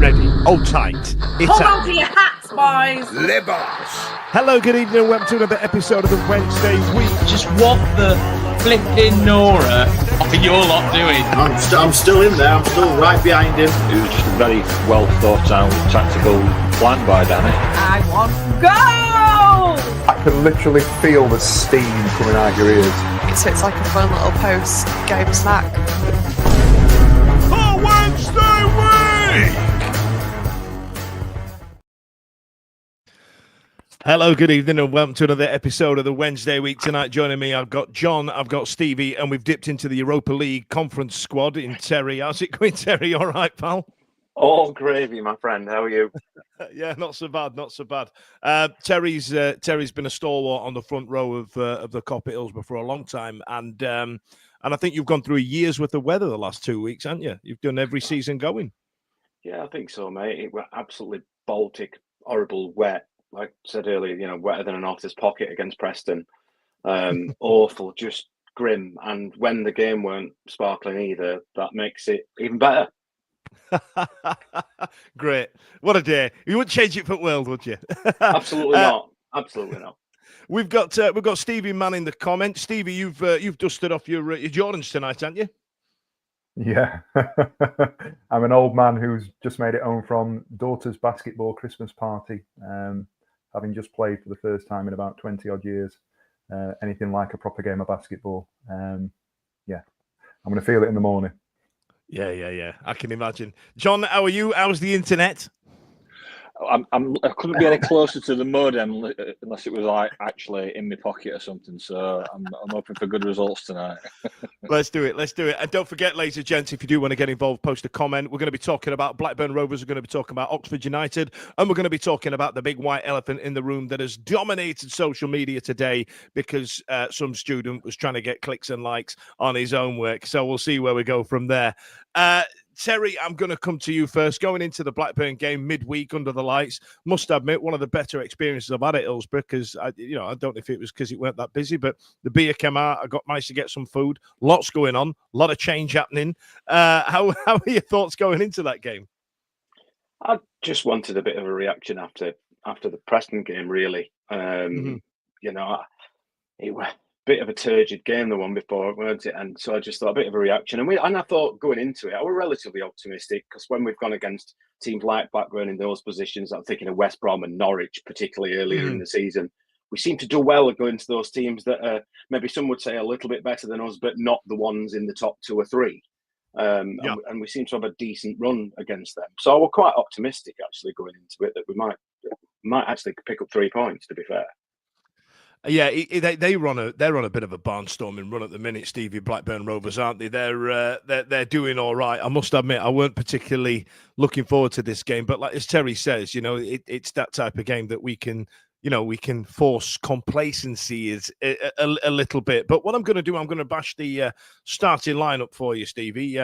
ready. Hold tight. Hold on to your hats, boys. Libos. Hello, good evening, and welcome to another episode of the Wednesday Week. Just what the flipping Nora are you all lot doing? I'm still in there. I'm still right behind him. It was just a very well thought out tactical plan by Danny. I want goal! I can literally feel the steam coming out your ears. So it's like a fun little post-game snack. For Wednesday Week! Hello, good evening, and welcome to another episode of the Wednesday Week. Tonight, joining me, I've got John, I've got Stevie, and we've dipped into the Europa League conference squad in Terry. How's it going, Terry? All right, pal? All gravy, my friend. How are you? Yeah, not so bad, not so bad. Terry's been a stalwart on the front row of the Cop at Hillsborough for a long time, and I think you've gone through a year's worth of weather the last 2 weeks, haven't you? You've done every season going. Yeah, I think so, mate. It was absolutely Baltic, horrible, wet. Like I said earlier, wetter than an otters pocket against Preston. Awful, just grim. And when the game weren't sparkling either, that makes it even better. Great. What a day. You wouldn't change it for the world, would you? Absolutely not. Absolutely not. We've got Stevie Mann in the comments. Stevie, you've dusted off your Jordans tonight, haven't you? Yeah. I'm an old man who's just made it home from daughter's basketball Christmas party, having just played for the first time in about 20 odd years. Anything like a proper game of basketball. Yeah, I'm going to feel it in the morning. Yeah. I can imagine. John, how are you? How's the internet? I couldn't be any closer to the modem unless it was like actually in my pocket or something. So I'm hoping for good results tonight. Let's do it. And don't forget, ladies and gents, if you do want to get involved, post a comment. We're going to be talking about Blackburn Rovers. We're going to be talking about Oxford United. And we're going to be talking about the big white elephant in the room that has dominated social media today because some student was trying to get clicks and likes on his own work. So we'll see where we go from there. Terry, I'm going to come to you first. Going into the Blackburn game midweek under the lights, must admit, one of the better experiences I've had at Hillsborough because I don't know if it was because it weren't that managed but the beer came out. I managed to get some food. Lots going on. A lot of change happening. How are your thoughts going into that game? I just wanted a bit of a reaction after the Preston game, really. It was bit of a turgid game, the one before, weren't it? And so I just thought a bit of a reaction. And I thought going into it, I was relatively optimistic because when we've gone against teams like Blackburn in those positions, I'm thinking of West Brom and Norwich, particularly earlier in the season, we seem to do well at going to those teams that are maybe some would say a little bit better than us, but not the ones in the top 2 or 3. And we seem to have a decent run against them. So I was quite optimistic actually going into it that we might actually pick up 3 points, to be fair. Yeah, they're on a bit of a barnstorming run at the minute, Stevie. Blackburn Rovers, aren't they? They're doing all right. I must admit, I weren't particularly looking forward to this game, but like as Terry says, it's that type of game that we can force complacency a little bit. But what I'm going to do, I'm going to bash the starting lineup for you, Stevie.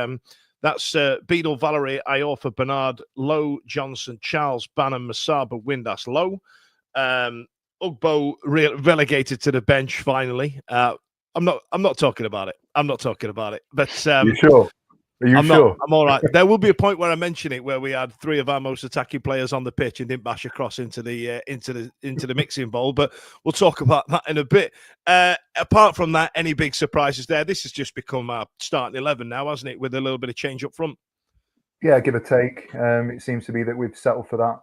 That's Beadle, Valerie, Iorfa, Bernard, Lowe, Johnson, Charles, Bannon, Masaba, Windass, Lowe. Ugbo relegated to the bench finally. I'm not talking about it. But you sure? Are you sure? I'm all right. There will be a point where I mention it where we had 3 of our most attacking players on the pitch and didn't bash across into the mixing bowl. But we'll talk about that in a bit. Apart from that, any big surprises there? This has just become our starting 11 now, hasn't it? With a little bit of change up front. Yeah, give or take. It seems to be that we've settled for that.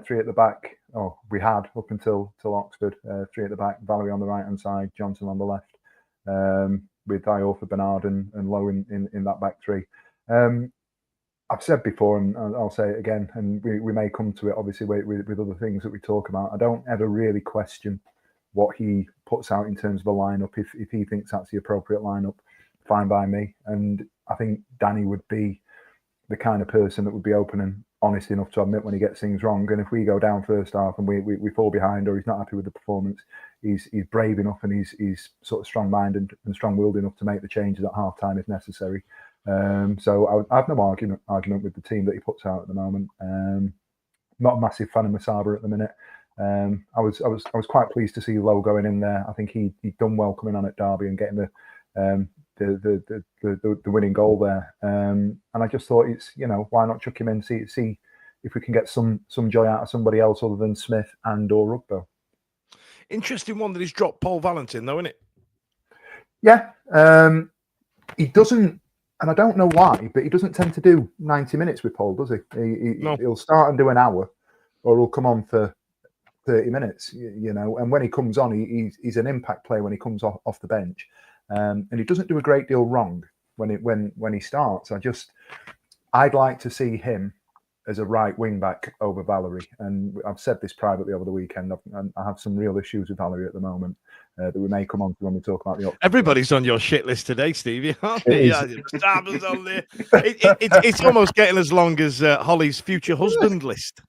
3 at the back. Oh, we had up until Oxford. 3 at the back. Valerie on the right hand side. Johnson on the left. With Iorfa, Bernard and Lowe in that back 3. I've said before, and I'll say it again, and we may come to it obviously with other things that we talk about. I don't ever really question what he puts out in terms of a lineup. If he thinks that's the appropriate lineup, fine by me. And I think Danny would be the kind of person that would be open and honest enough to admit when he gets things wrong. And if we go down first half and we fall behind or he's not happy with the performance, he's brave enough and he's sort of strong-minded and strong-willed enough to make the changes at half-time if necessary. So I have no argument with the team that he puts out at the moment. Not a massive fan of Masaba at the minute. I was quite pleased to see Lowe going in there. I think he'd done well coming on at Derby and getting the winning goal there. And I just thought it's, why not chuck him in, see if we can get some joy out of somebody else other than Smith and or Rugbo. Interesting one that he's dropped Paul Valentin, though, isn't it? Yeah, he doesn't, and I don't know why, but he doesn't tend to do 90 minutes with Paul, does he? No. He'll start and do an hour, or he'll come on for 30 minutes, you know. And when he comes on, he's an impact player when he comes off the bench, and he doesn't do a great deal wrong when he starts. I'd like to see him as a right wing back over Valerie, and I've said this privately over the weekend. I have some real issues with Valerie at the moment that we may come on to when we talk about the options. Everybody's on your shit list today, Stevie, aren't they? Yeah, Starmer's on there. It's almost getting as long as Holly's future husband list.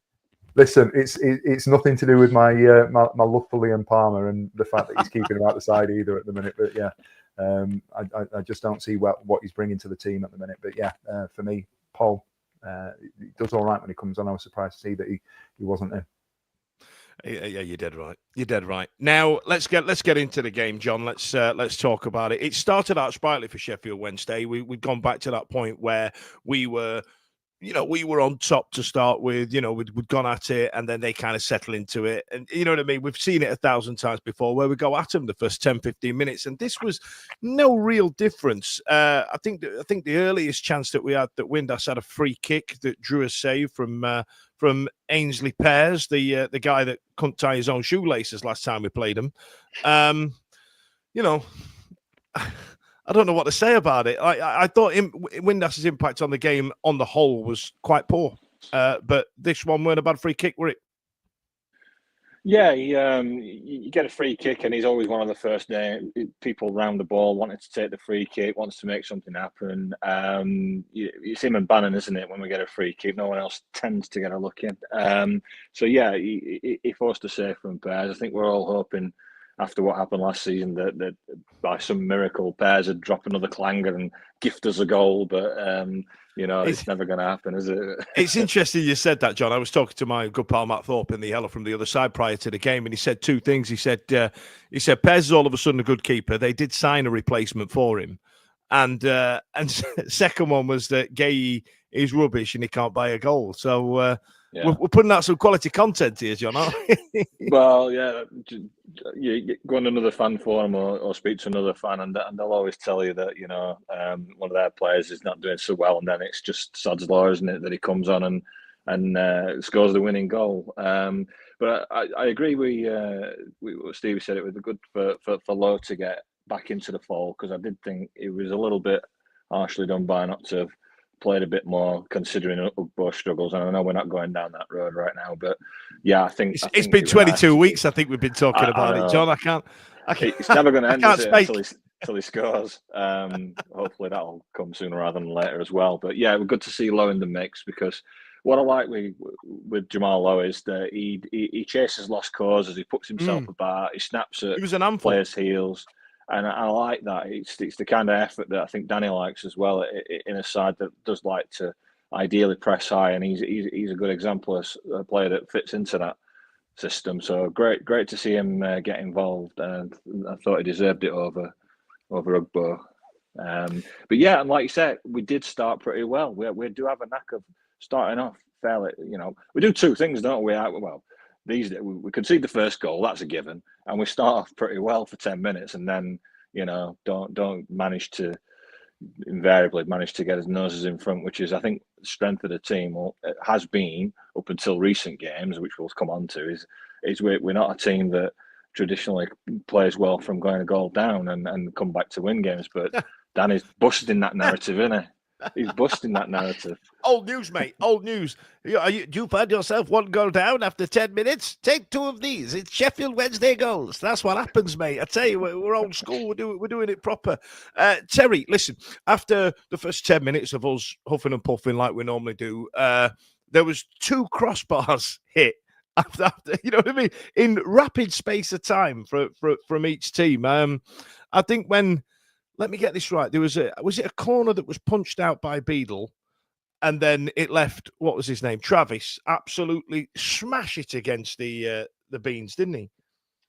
Listen, it's nothing to do with my love for Liam Palmer and the fact that he's keeping him out the side either at the minute. But yeah, I just don't see what he's bringing to the team at the minute. But yeah, for me, Paul, he does all right when he comes on. I was surprised to see that he wasn't in. Yeah, you're dead right. You're dead right. Now let's get into the game, John. Let's talk about it. It started out sprightly for Sheffield Wednesday. We've gone back to that point where we were on top to start with. We'd gone at it, and then they kind of settle into it. And you know what I mean? We've seen it 1,000 times before where we go at them the first 10, 15 minutes, and this was no real difference. I think the earliest chance that we had, that Windass had a free kick that drew a save from Ainsley Pears, the guy that couldn't tie his own shoelaces last time we played him. I don't know what to say about it. I thought Windass's impact on the game on the whole was quite poor. But this one weren't a bad free kick, were it? Yeah, you get a free kick, and he's always one of the first name. People round the ball wanting to take the free kick, wants to make something happen. It's him and Bannon, isn't it? When we get a free kick, no one else tends to get a look in. So yeah, he forced a save from Pears. I think we're all hoping, after what happened last season, that by some miracle Pears would drop another clanger and gift us a goal, but it's never going to happen, is it? It's interesting you said that, John. I was talking to my good pal Matt Thorpe in the Yellow from the other side prior to the game, and he said two things. He said Pears is all of a sudden a good keeper. They did sign a replacement for him, and second one was that Gay is rubbish and he can't buy a goal. So we're putting out some quality content here, John, aren't we? Well, yeah, you go on another fan forum or speak to another fan, and they'll always tell you that one of their players is not doing so well, and then it's just sod's law, isn't it, that he comes on and scores the winning goal. But I agree with Stevie said. It was good for Lowe to get back into the fold, because I did think it was a little bit harshly done by not to have played a bit more, considering Ugbo struggles. And I know we're not going down that road right now, but yeah, I think it's been 22 weeks. I think we've been talking about it, John. I can't. It's never going to end until he scores. Hopefully that'll come sooner rather than later as well. But yeah, we're good to see Lowe in the mix, because what I like with Jamal Lowe is that he chases lost causes. He puts himself about. He snaps at players' heels. And I like that. It's the kind of effort that I think Danny likes as well, in a side that does like to ideally press high. And he's a good example of a player that fits into that system. So great to see him get involved. And I thought he deserved it over Ugbo. But yeah, and like you said, we did start pretty well. We do have a knack of starting off fairly. We do two things, don't we? We concede the first goal, that's a given, and we start off pretty well for 10 minutes, and then don't invariably manage to get his noses in front, which is, I think, the strength of the team, or it has been up until recent games, which we'll come on to. Is we're not a team that traditionally plays well from going a goal down and come back to win games, but Danny's busting that narrative, isn't he? He's busting that narrative. Old news, mate. Old news. Do you find yourself one goal down after 10 minutes? Take two of these. It's Sheffield Wednesday goals. That's what happens, mate. I tell you, we're old school. We're doing it proper. Terry, listen. After the first 10 minutes of us huffing and puffing like we normally do, there was two crossbars hit. After, you know what I mean? In rapid space of time from each team. I think when. Let me get this right. Was it a corner that was punched out by Beadle, and then it left, what was his name? Travis absolutely smash it against the beans, didn't he?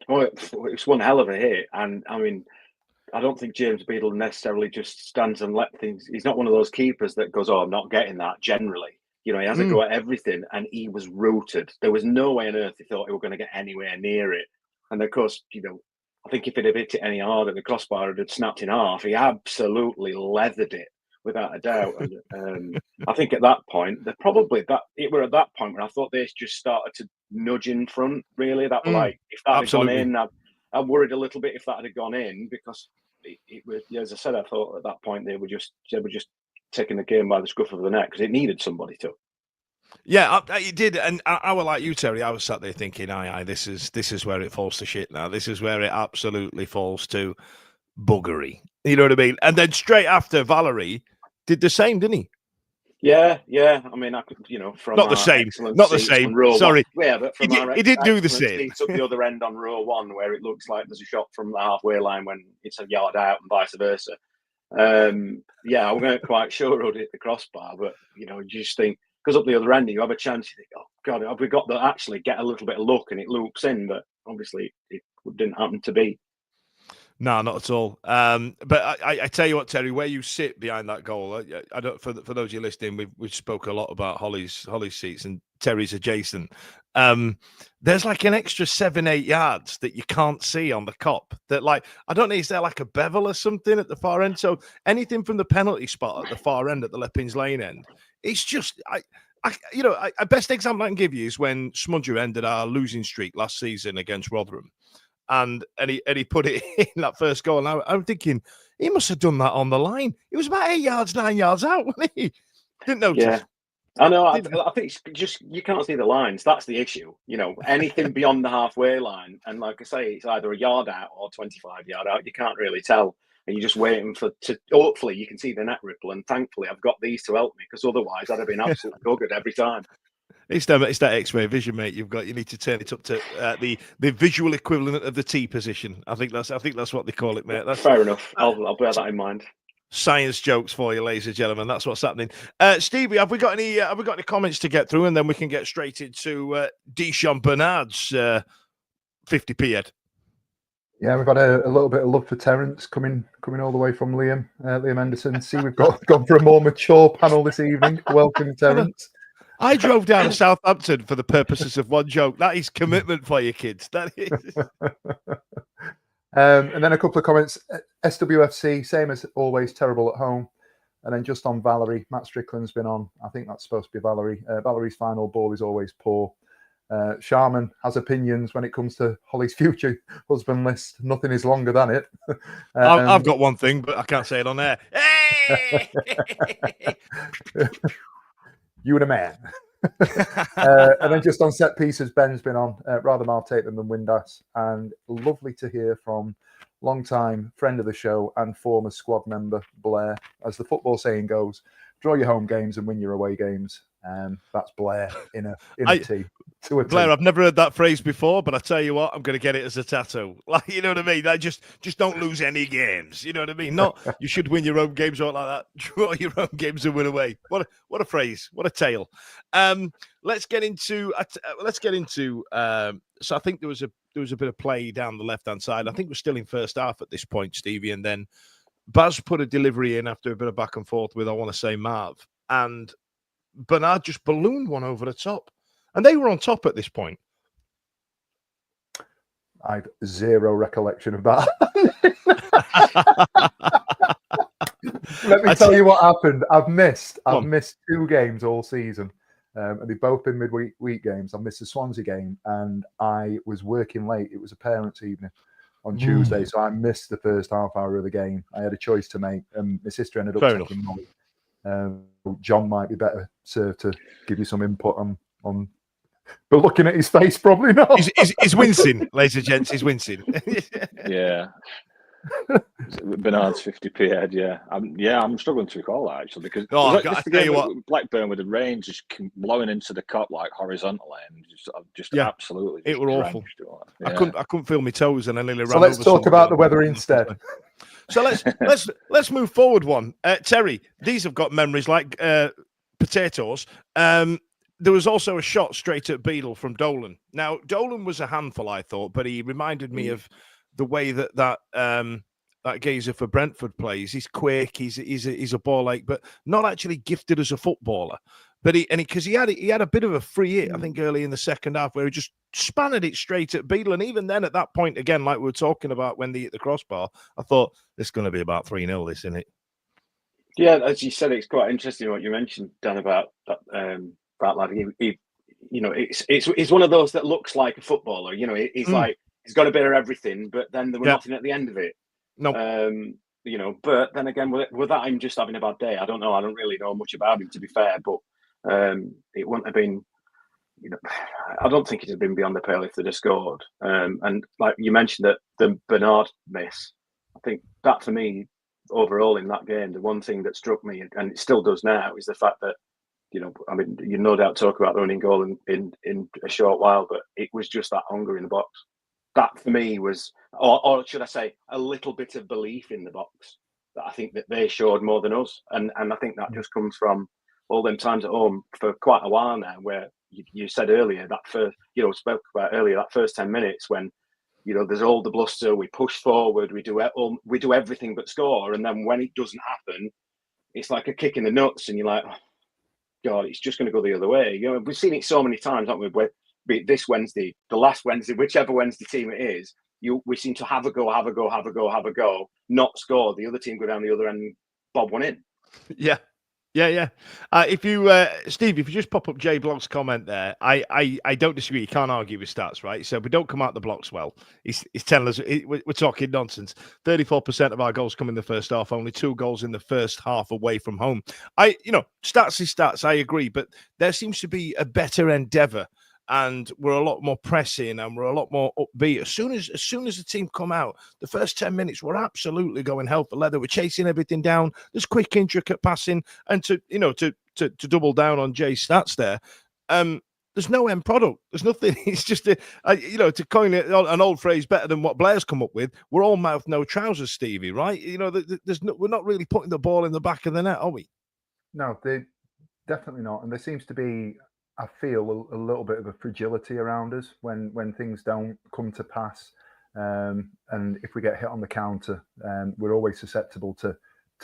Well, it was one hell of a hit, and I mean, I don't think James Beadle necessarily just stands and let things. He's not one of those keepers that goes, "Oh, I'm not getting that." Generally, You know, he has a go at everything, and he was rooted. There was no way on earth he thought he were going to get anywhere near it. And of course, you know, I think if he'd have hit it any harder, the crossbar had snapped in half. He absolutely leathered it, without a doubt. And I think at that point, it were at that point where I thought they just started to nudge in front. Really, that like if that had gone in, I worried a little bit if that had gone in, because it was, as I said, I thought at that point they were just taking the game by the scruff of the neck, because it needed somebody to. Yeah, it did, and I was like you, Terry. I was sat there thinking, "Aye, this is where it falls to shit now. This is where it absolutely falls to buggery." You know what I mean? And then straight after, Valerie did the same, didn't he? Yeah. I mean, I could, you know, from not the same. Sorry. Yeah, but from he didn't do the same. Up the other end on row one, where it looks like there's a shot from the halfway line when it's a yard out, and vice versa. Yeah, I wasn't quite sure who'd hit the crossbar, but you know, you just think, because up the other end, you have a chance. You think, oh God, have we got to actually get a little bit of luck, and it loops in? But obviously, it didn't happen to be. No, not at all. But I tell you what, Terry, where you sit behind that goal, I don't. For those of you listening, we spoke a lot about Holly's seats, and Terry's adjacent. There's like an extra 7-8 yards that you can't see on the cop. That, like, I don't know, is there like a bevel or something at the far end? So anything from the penalty spot at the far end at the Leppings Lane end, it's just a best example I can give you is when Smudger ended our losing streak last season against Rotherham. And he put it in that first goal. And I'm thinking, he must have done that on the line. It was about 9 yards out, wasn't he? Didn't notice. Yeah. I know. I think it's just, you can't see the lines. That's the issue. You know, anything beyond the halfway line, and like I say, it's either a yard out or 25 yard out. You can't really tell. And you're just waiting hopefully you can see the net ripple. And thankfully, I've got these to help me, because otherwise I'd have been absolutely buggered every time. It's that X-ray vision, mate. You need to turn it up to the visual equivalent of the T position. I think that's what they call it, mate. That's fair enough. I'll bear that in mind. Science jokes for you, ladies and gentlemen. That's what's happening. Stevie, have we got any comments to get through, and then we can get straight into Deschamps Bernard's 50p head. Yeah, we've got a little bit of love for Terence coming all the way from Liam Henderson. See, we've gone for a more mature panel this evening. Welcome, Terence. I drove down to Southampton for the purposes of one joke. That is commitment for you kids. That is. And then a couple of comments. SWFC, same as always, terrible at home. And then just on Valerie, Matt Strickland's been on. I think that's supposed to be Valerie. Valerie's final ball is always poor. Sharman has opinions when it comes to Holly's future husband list. Nothing is longer than it. I've got one thing, but I can't say it on air. Hey! You and a man. And then just on set pieces, Ben's been on. Rather Mal Tatum than Windass. And lovely to hear from long-time friend of the show and former squad member Blair. As the football saying goes, draw your home games and win your away games. That's Blair in a T. Blair, I've never heard that phrase before, but I tell you what, I'm going to get it as a tattoo. Like, you know what I mean? Like, just don't lose any games. You know what I mean? Not you should win your own games or like that. Draw your own games and win away. What a phrase. What a tale. Let's get into. So I think there was a bit of play down the left hand side. I think we're still in first half at this point, Stevie, and then Baz put a delivery in after a bit of back and forth with, I want to say, Marv, and Bernard just ballooned one over the top. And they were on top at this point. I've zero recollection of that. Let me tell you what happened. I've missed 2 games all season. And they've both been midweek games. I missed the Swansea game and I was working late. It was a parents' evening on Tuesday. So I missed the first half hour of the game. I had a choice to make. And my sister ended up taking Molly. John might be better served to give you some input on. But looking at his face, probably not. He's wincing, ladies and gents. He's wincing. Yeah. Bernard's 50p head, yeah. I'm struggling to recall that, actually, because I tell you what, Blackburn with the rain just blowing into the cup like horizontally, and just absolutely. It were awful. Yeah. I couldn't feel my toes, and I nearly ran. So let's talk about the weather instead. So let's move forward one. Terry, these have got memories like potatoes. There was also a shot straight at Beadle from Dolan. Now, Dolan was a handful, I thought, but he reminded me of the way that geezer for Brentford plays. He's quick, he's a ball like, but not actually gifted as a footballer. But he had a bit of a free hit, I think, early in the second half where he just spanned it straight at Beadle. And even then, at that point, again, like we were talking about when they hit the crossbar, I thought this is going to be about 3-0, this, isn't it? Yeah, as you said, it's quite interesting what you mentioned, Dan, about that lad. It's one of those that looks like a footballer. He's like he's got a bit of everything, but then there was nothing at the end of it. No. But then again, with that, I'm just having a bad day. I don't know. I don't really know much about him, to be fair. But it wouldn't have been. I don't think it had been beyond the pale if they'd have scored. And like you mentioned, that the Bernard miss, I think that for me, overall in that game, the one thing that struck me, and it still does now, is the fact that, you no doubt talk about the running goal in a short while, but it was just that hunger in the box. That for me was, or should I say, a little bit of belief in the box that I think that they showed more than us. And I think that just comes from all them times at home for quite a while now, where you said earlier, spoke about earlier, that first 10 minutes when, there's all the bluster, we push forward, we do everything but score. And then when it doesn't happen, it's like a kick in the nuts and you're like, oh, God, it's just going to go the other way. We've seen it so many times, haven't we? Where this Wednesday, the last Wednesday, whichever Wednesday team it is, we seem to have a go, not score. The other team go down the other end and bob one in. Yeah. If you, Steve, if you just pop up Jay Block's comment there, I don't disagree. You can't argue with stats, right? So we don't come out the blocks well. He's telling us we're talking nonsense. 34% of our goals come in the first half. Only 2 goals in the first half away from home. Stats is stats. I agree, but there seems to be a better endeavour. And we're a lot more pressing and we're a lot more upbeat. As soon as the team come out, the first 10 minutes, we're absolutely going hell for leather. We're chasing everything down. There's quick, intricate passing. And to double down on Jay's stats there, there's no end product. There's nothing. It's just, to coin it, an old phrase better than what Blair's come up with, we're all mouth, no trousers, Stevie, right? We're not really putting the ball in the back of the net, are we? No, they definitely not. And there seems to be, I feel, a little bit of a fragility around us when things don't come to pass, and if we get hit on the counter, we're always susceptible to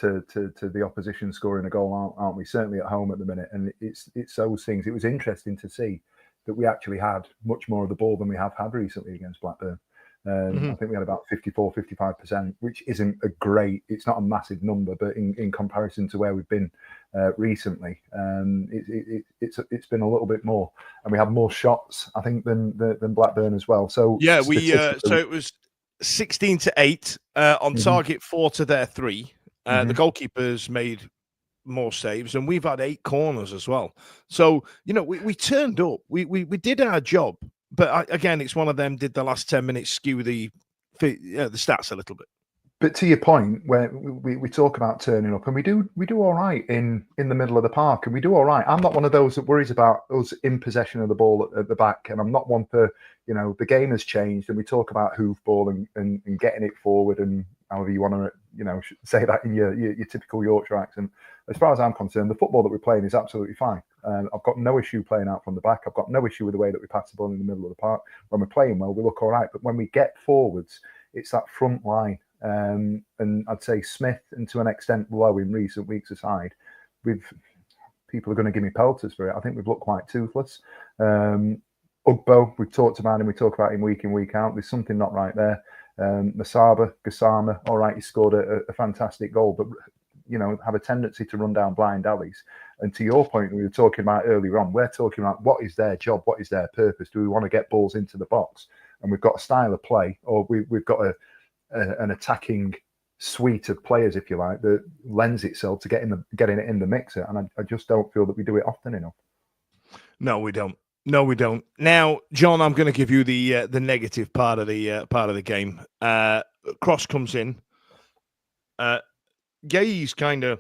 the opposition scoring a goal, aren't we? Certainly at home at the minute, and it's those things. It was interesting to see that we actually had much more of the ball than we have had recently against Blackburn. I think we had about 54-55%, which isn't it's not a massive number, but in comparison to where we've been recently, it's been a little bit more, and we have more shots, I think, than Blackburn as well. So yeah, so it was 16-8 on target, 4 to their 3. The goalkeepers made more saves, and we've had 8 corners as well. So we turned up, we did our job. But again, it's one of them. Did the last 10 minutes skew the stats a little bit? But to your point, where we talk about turning up, and we do all right in the middle of the park, and we do all right. I'm not one of those that worries about us in possession of the ball at the back, and I'm not one for the game has changed, and we talk about hoofball and getting it forward, and however you want to say that in your typical Yorkshire accent. As far as I'm concerned, the football that we're playing is absolutely fine. I've got no issue playing out from the back. I've got no issue with the way that we pass the ball in the middle of the park. When we're playing well, we look all right. But when we get forwards, it's that front line. And I'd say Smith, and to an extent Lowe in recent weeks aside, people are going to give me pelters for it. I think we've looked quite toothless. Ugbo, we've talked about him. We talk about him week in, week out. There's something not right there. Masaba, Gassama, all right, he scored a fantastic goal, but have a tendency to run down blind alleys. And to your point, we were talking about earlier on, we're talking about what is their job, what is their purpose? Do we want to get balls into the box? And we've got a style of play, or we've got an attacking suite of players, if you like, that lends itself to getting it in the mixer. And I just don't feel that we do it often enough. No, we don't. Now, John, I'm going to give you the negative part of the game. Cross comes in. Gay's kind of,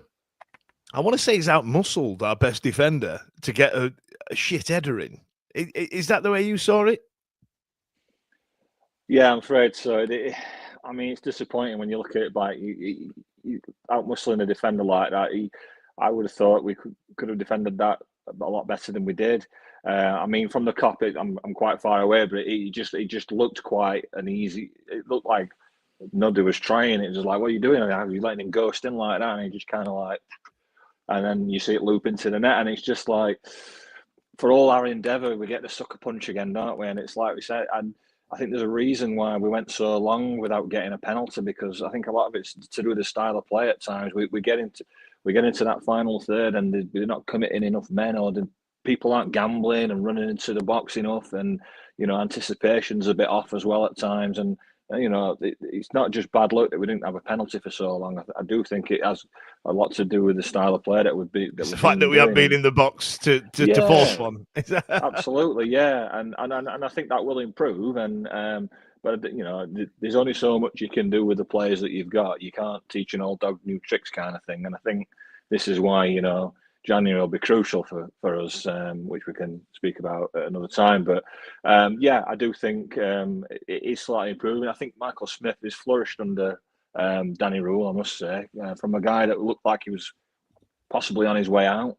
I want to say, he's out-muscled our best defender to get a shit header in. Is that the way you saw it? Yeah, I'm afraid so. It's disappointing when you look at it, like you out-muscling a defender like that. I would have thought we could have defended that a lot better than we did. From the cop, I'm quite far away, but it just looked quite an easy. It looked like nobody was trying. It was like, what are you doing? Are you letting him ghost in like that? And he just kind of like and then you see it loop into the net, and it's just like, for all our endeavour, we get the sucker punch again, don't we? And it's like we said, and I think there's a reason why we went so long without getting a penalty, because I think a lot of it's to do with the style of play at times. We get into that final third and they're not committing enough men, or people aren't gambling and running into the box enough, and anticipation's a bit off as well at times. And it's not just bad luck that we didn't have a penalty for so long. I do think it has a lot to do with the style of play that would be. It's the fact that we haven't been in the box to force one. Absolutely, yeah, and I think that will improve. And but there's only so much you can do with the players that you've got. You can't teach an old dog new tricks kind of thing. And I think this is why January will be crucial for us, which we can speak about at another time. But I do think it is slightly improving. I think Michael Smith has flourished under Danny Rule, I must say, from a guy that looked like he was possibly on his way out.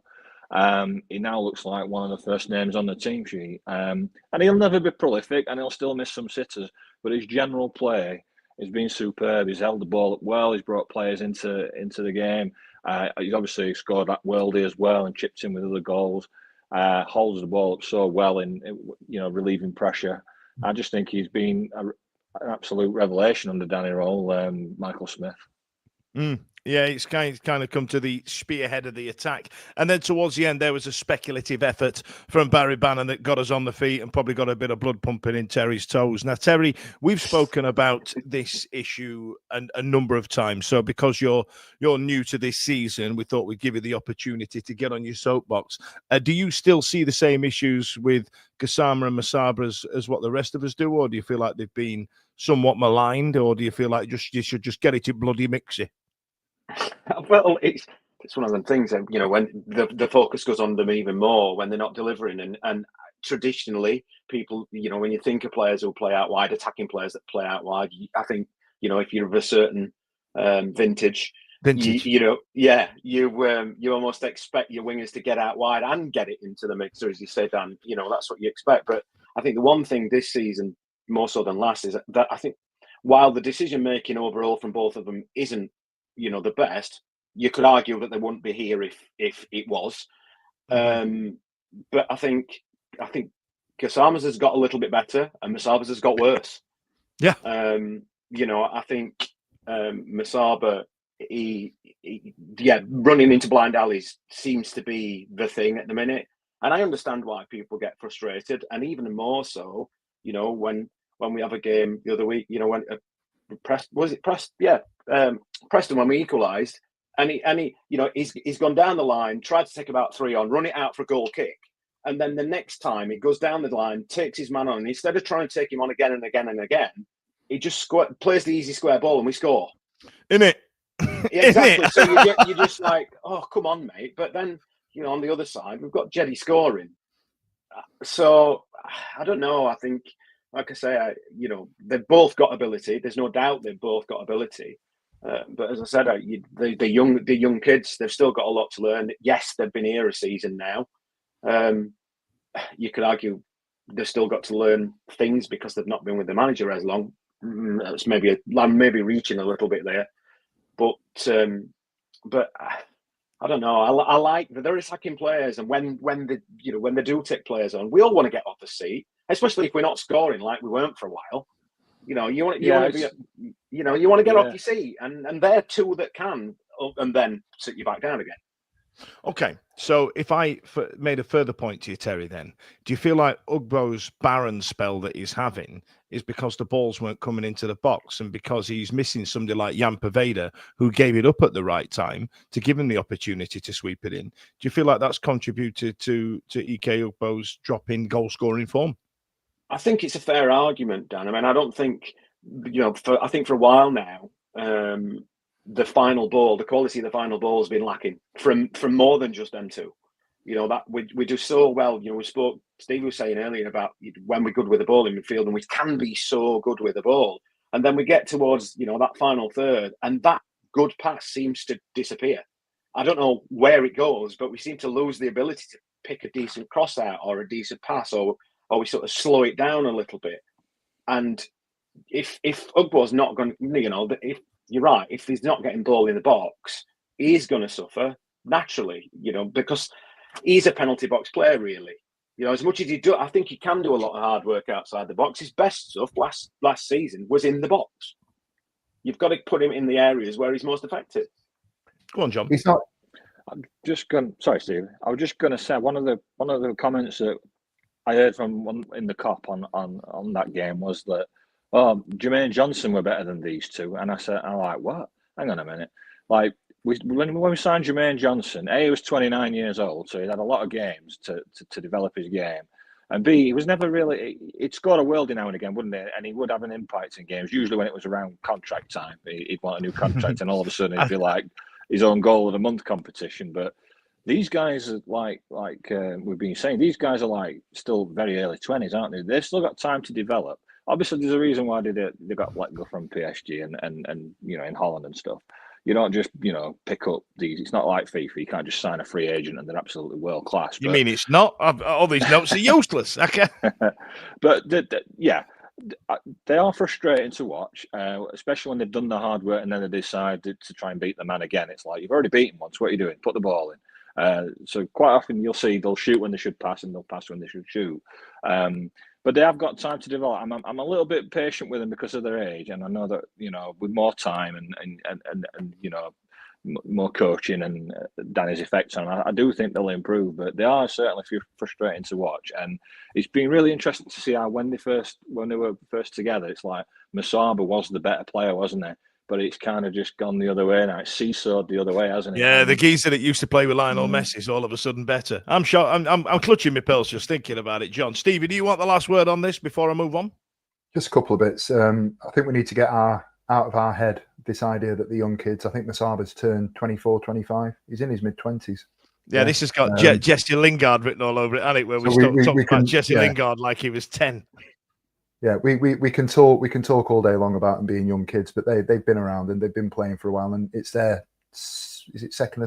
He now looks like one of the first names on the team sheet. And he'll never be prolific, and he'll still miss some sitters, but his general play has been superb. He's held the ball up well. He's brought players into the game. He's obviously scored that worldie as well and chipped in with other goals. Holds the ball up so well in relieving pressure. I just think he's been an absolute revelation under Danny Role, Michael Smith. Yeah, it's kind of come to the spearhead of the attack. And then towards the end, there was a speculative effort from Barry Bannon that got us on the feet and probably got a bit of blood pumping in Terry's toes. Now, Terry, we've spoken about this issue a number of times. So because you're new to this season, we thought we'd give you the opportunity to get on your soapbox. Do you still see the same issues with Gassama and Masaba as what the rest of us do? Or do you feel like they've been somewhat maligned? Or do you feel like you should just get it in bloody mixy? Well, it's one of them things, when the focus goes on them even more when they're not delivering. And traditionally, people, when you think of players who play out wide, attacking players that play out wide, I think, if you're of a certain vintage, you almost expect your wingers to get out wide and get it into the mixer, as you say, Dan. That's what you expect. But I think the one thing this season, more so than last, is that I think while the decision making overall from both of them isn't the best, you could argue that they wouldn't be here if it was. But I think Gassama's has got a little bit better and Masaba's has got worse. Yeah. I think Masaba, he running into blind alleys seems to be the thing at the minute. And I understand why people get frustrated, and even more so, when we have a game the other week, when Preston, when we equalised, and he's gone down the line, tried to take about 3 on, run it out for a goal kick, and then the next time he goes down the line, takes his man on, and instead of trying to take him on again and again and again, he just plays the easy square ball and we score. Innit? Exactly. So you're just like, oh, come on, mate. But then, on the other side, we've got Jeddy scoring. So I don't know. I think, like I say, they've both got ability. There's no doubt they've both got ability. But as I said, the young kids, they've still got a lot to learn. Yes, they've been here a season now. You could argue they've still got to learn things because they've not been with the manager as long. That's maybe reaching a little bit there, but I don't know. I like that they're attacking players, and when they do take players on, we all want to get off the seat, especially if we're not scoring like we weren't for a while. You want to get off your seat, and they're two that can, and then sit you back down again. Okay, so if I made a further point to you, Terry, then do you feel like Ugbo's barren spell that he's having is because the balls weren't coming into the box, and because he's missing somebody like Jan Paveda, who gave it up at the right time to give him the opportunity to sweep it in? Do you feel like that's contributed to EK Ugbo's drop in goal scoring form? I think it's a fair argument, Dan. I mean, I don't think I think for a while now, the final ball, the quality of the final ball has been lacking from more than just them two. That we do so well. Steve was saying earlier about when we're good with the ball in midfield, and we can be so good with the ball, and then we get towards that final third, and that good pass seems to disappear. I don't know where it goes, but we seem to lose the ability to pick a decent cross out or a decent pass, or we sort of slow it down a little bit. And if Ugbo's not going, if you're right, if he's not getting ball in the box, he's going to suffer. naturally, because he's a penalty box player, really. As much as I think he can do a lot of hard work outside the box. His best stuff last season was in the box. You've got to put him in the areas where he's most effective. Go on, John. He's not. I'm just going. Sorry, Steve. I was just going to say one of the comments that I heard from one in the COP on that game was that Jermaine Johnson were better than these two, and I said, I'm like, what? Hang on a minute. Like when we signed Jermaine Johnson, A, he was 29 years old, so he had a lot of games to develop his game. And B, he was never really, he'd score a worldie now and again, wouldn't he? And he would have an impact in games, usually when it was around contract time. He'd want a new contract, and all of a sudden it'd be like his own goal of the month competition. But these guys are like we've been saying, these guys are like still very early 20s, aren't they? They've still got time to develop. Obviously, there's a reason why they got let go from PSG and in Holland and stuff. You don't just pick up these. It's not like FIFA. You can't just sign a free agent and they're absolutely world class. You mean it's not? All these notes are useless. Okay. But they are frustrating to watch, especially when they've done the hard work and then they decide to try and beat the man again. It's like, you've already beaten once. What are you doing? Put the ball in. So quite often you'll see they'll shoot when they should pass and they'll pass when they should shoot. But they have got time to develop. I'm a little bit patient with them because of their age, and I know that with more time and more coaching and Danny's effects on them, I do think they'll improve. But they are certainly frustrating to watch, and it's been really interesting to see how when they were first together, it's like Masaba was the better player, wasn't he? But it's kind of just gone the other way now. It's seesawed the other way, hasn't it? Yeah, the geezer that used to play with Lionel Messi is all of a sudden better. I'm sure. I'm clutching my pearls just thinking about it. John, Stevie, do you want the last word on this before I move on? Just a couple of bits. I think we need to get out of our head this idea that the young kids. I think Masaba's turned 24, 25. He's in his mid-20s. Yeah, this has got Jesse Lingard written all over it, hasn't it? Where we talk about Jesse Lingard like he was 10. Yeah, we can talk all day long about them being young kids, but they've been around and they've been playing for a while, and it's their second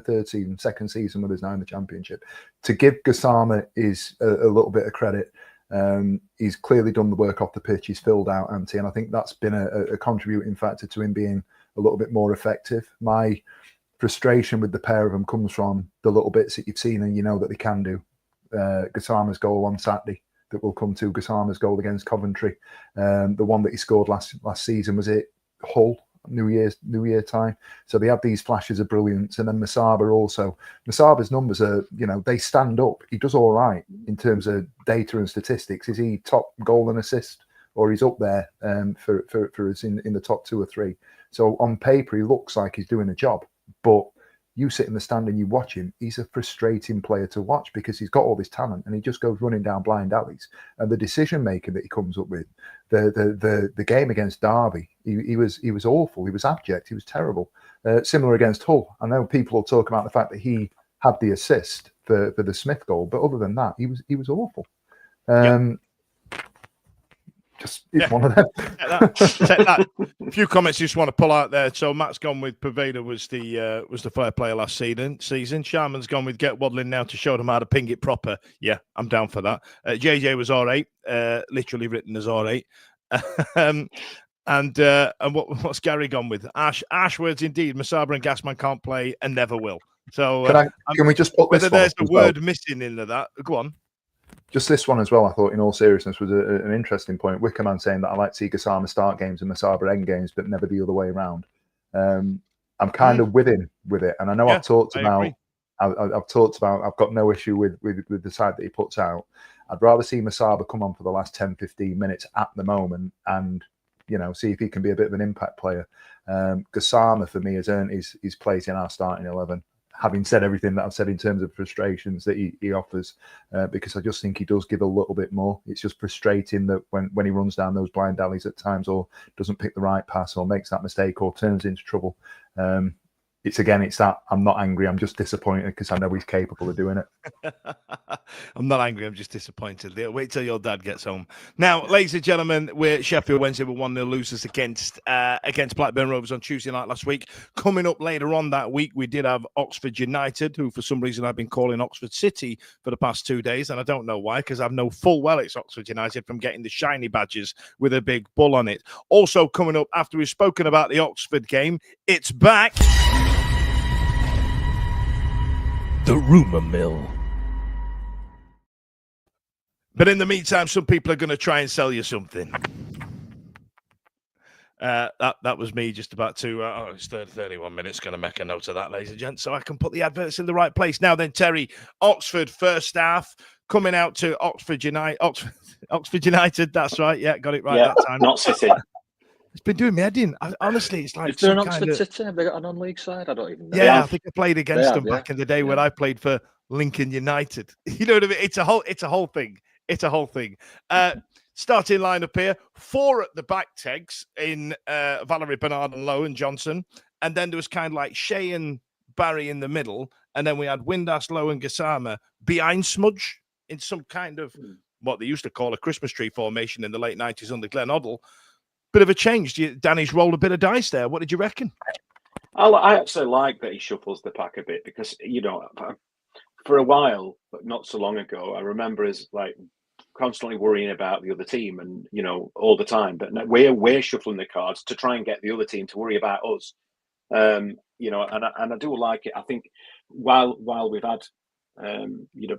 season with us now in the Championship. To give Gassama is a little bit of credit. He's clearly done the work off the pitch. He's filled out empty, and I think that's been a contributing factor to him being a little bit more effective. My frustration with the pair of them comes from the little bits that you've seen and you know that they can do. Gassama's goal on Saturday that we'll come to, Gassama's goal against Coventry, the one that he scored last season was at Hull, New Year time. So they have these flashes of brilliance, and then Masaba's numbers are, they stand up. He does all right in terms of data and statistics. Is he top goal and assist, or he's up there for us in the top 2 or 3? So on paper he looks like he's doing a job, but you sit in the stand and you watch him, he's a frustrating player to watch because he's got all this talent and he just goes running down blind alleys. And the decision making that he comes up with, the game against Derby, he was awful. He was abject. He was terrible. Similar against Hull. I know people will talk about the fact that he had the assist for the Smith goal, but other than that, he was awful. It's one of them. A few comments you just want to pull out there. So Matt's gone with Pervada was the fair player last season. Sharman's gone with get waddling now to show them how to ping it proper. Yeah, I'm down for that. JJ was all right, literally written as all right. And what's Gary gone with? Ash words indeed. Masaba and Gassman can't play and never will. So can we just put whether there's a word missing in that? Go on. Just this one as well, I thought, in all seriousness, was an interesting point. Wickerman saying that I like to see Gassama start games and Masaba end games, but never the other way around. I'm kind of with him with it, and I know I've talked about. I've got no issue with the side that he puts out. I'd rather see Masaba come on for the last 10-15 minutes at the moment, and see if he can be a bit of an impact player. Gassama for me has earned his place in our starting 11. Having said everything that I've said in terms of frustrations that he offers, because I just think he does give a little bit more. It's just frustrating that when he runs down those blind alleys at times, or doesn't pick the right pass, or makes that mistake, or turns into trouble. It's that I'm not angry. I'm just disappointed because I know he's capable of doing it. I'm not angry. I'm just disappointed. Wait till your dad gets home. Now, ladies and gentlemen, we're Sheffield Wednesday were 1-0 losers against Blackburn Rovers on Tuesday night last week. Coming up later on that week, we did have Oxford United, who for some reason I've been calling Oxford City for the past 2 days, and I don't know why, because I know full well it's Oxford United from getting the shiny badges with a big bull on it. Also coming up after we've spoken about the Oxford game, it's back. The rumour mill. But in the meantime, some people are going to try and sell you something. That was me just about to. It's 31 minutes. Going to make a note of that, ladies and gents, so I can put the adverts in the right place. Now then, Terry, Oxford first half coming out to Oxford United. Oxford United. That's right. Yeah, got it right that time. Not City. It's been doing me head in. Honestly, it's like is there an Oxford City? Have they got a non-league side? I don't even know. Yeah, I think I played against them back in the day when I played for Lincoln United. You know what I mean? It's a whole thing. It's a whole thing. Starting lineup here: 4 at the back, Tegs, in Valerie, Bernard, and Lowe and Johnson, and then there was kind of like Shea and Barry in the middle, and then we had Windass, Lowe, and Gassama behind Smudge in some kind of what they used to call a Christmas tree formation in the late 90s under Glenn Hoddle. Bit of a change. Danny's rolled a bit of dice there. What did you reckon? I actually like that he shuffles the pack a bit because, for a while, but not so long ago, I remember us like constantly worrying about the other team and, all the time. But we're shuffling the cards to try and get the other team to worry about us. And I do like it. I think while we've had,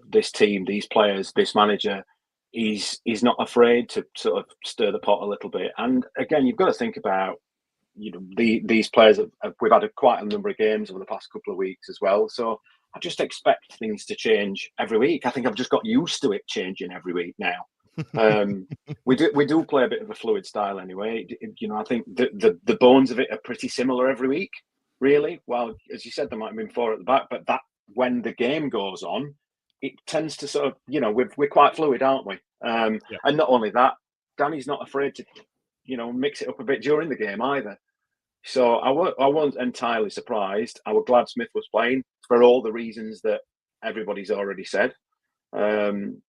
this team, these players, this manager, he's not afraid to sort of stir the pot a little bit. And again, you've got to think about, these players we've had quite a number of games over the past couple of weeks as well. So I just expect things to change every week. I think I've just got used to it changing every week now. We do play a bit of a fluid style anyway. I think the bones of it are pretty similar every week, really. Well, as you said, there might have been 4 at the back, but that when the game goes on, it tends to sort of, we're quite fluid, aren't we? And not only that, Danny's not afraid to, mix it up a bit during the game either. So I wasn't entirely surprised. I was glad Smith was playing for all the reasons that everybody's already said. And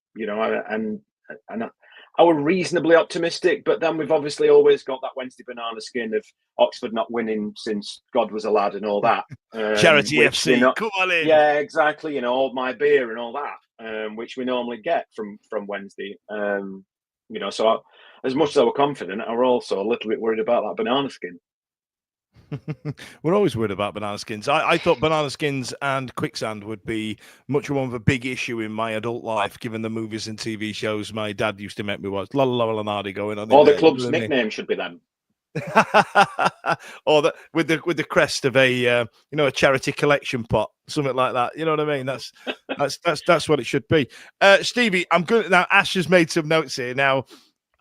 I was reasonably optimistic, but then we've obviously always got that Wednesday banana skin of Oxford not winning since God was a lad and all that. Charity FC, come on in. Yeah, exactly. Hold my beer and all that, which we normally get from Wednesday. So as much as I was confident, I was also a little bit worried about that banana skin. We're always worried about banana skins. I thought banana skins and quicksand would be much more of a big issue in my adult life, given the movies and TV shows my dad used to make me watch. Lola Lanardi going on. Or the club's nickname should be them. Or with the crest of a a charity collection pot, something like that. You know what I mean? That's what it should be. Stevie, I'm good now. Ash has made some notes here now.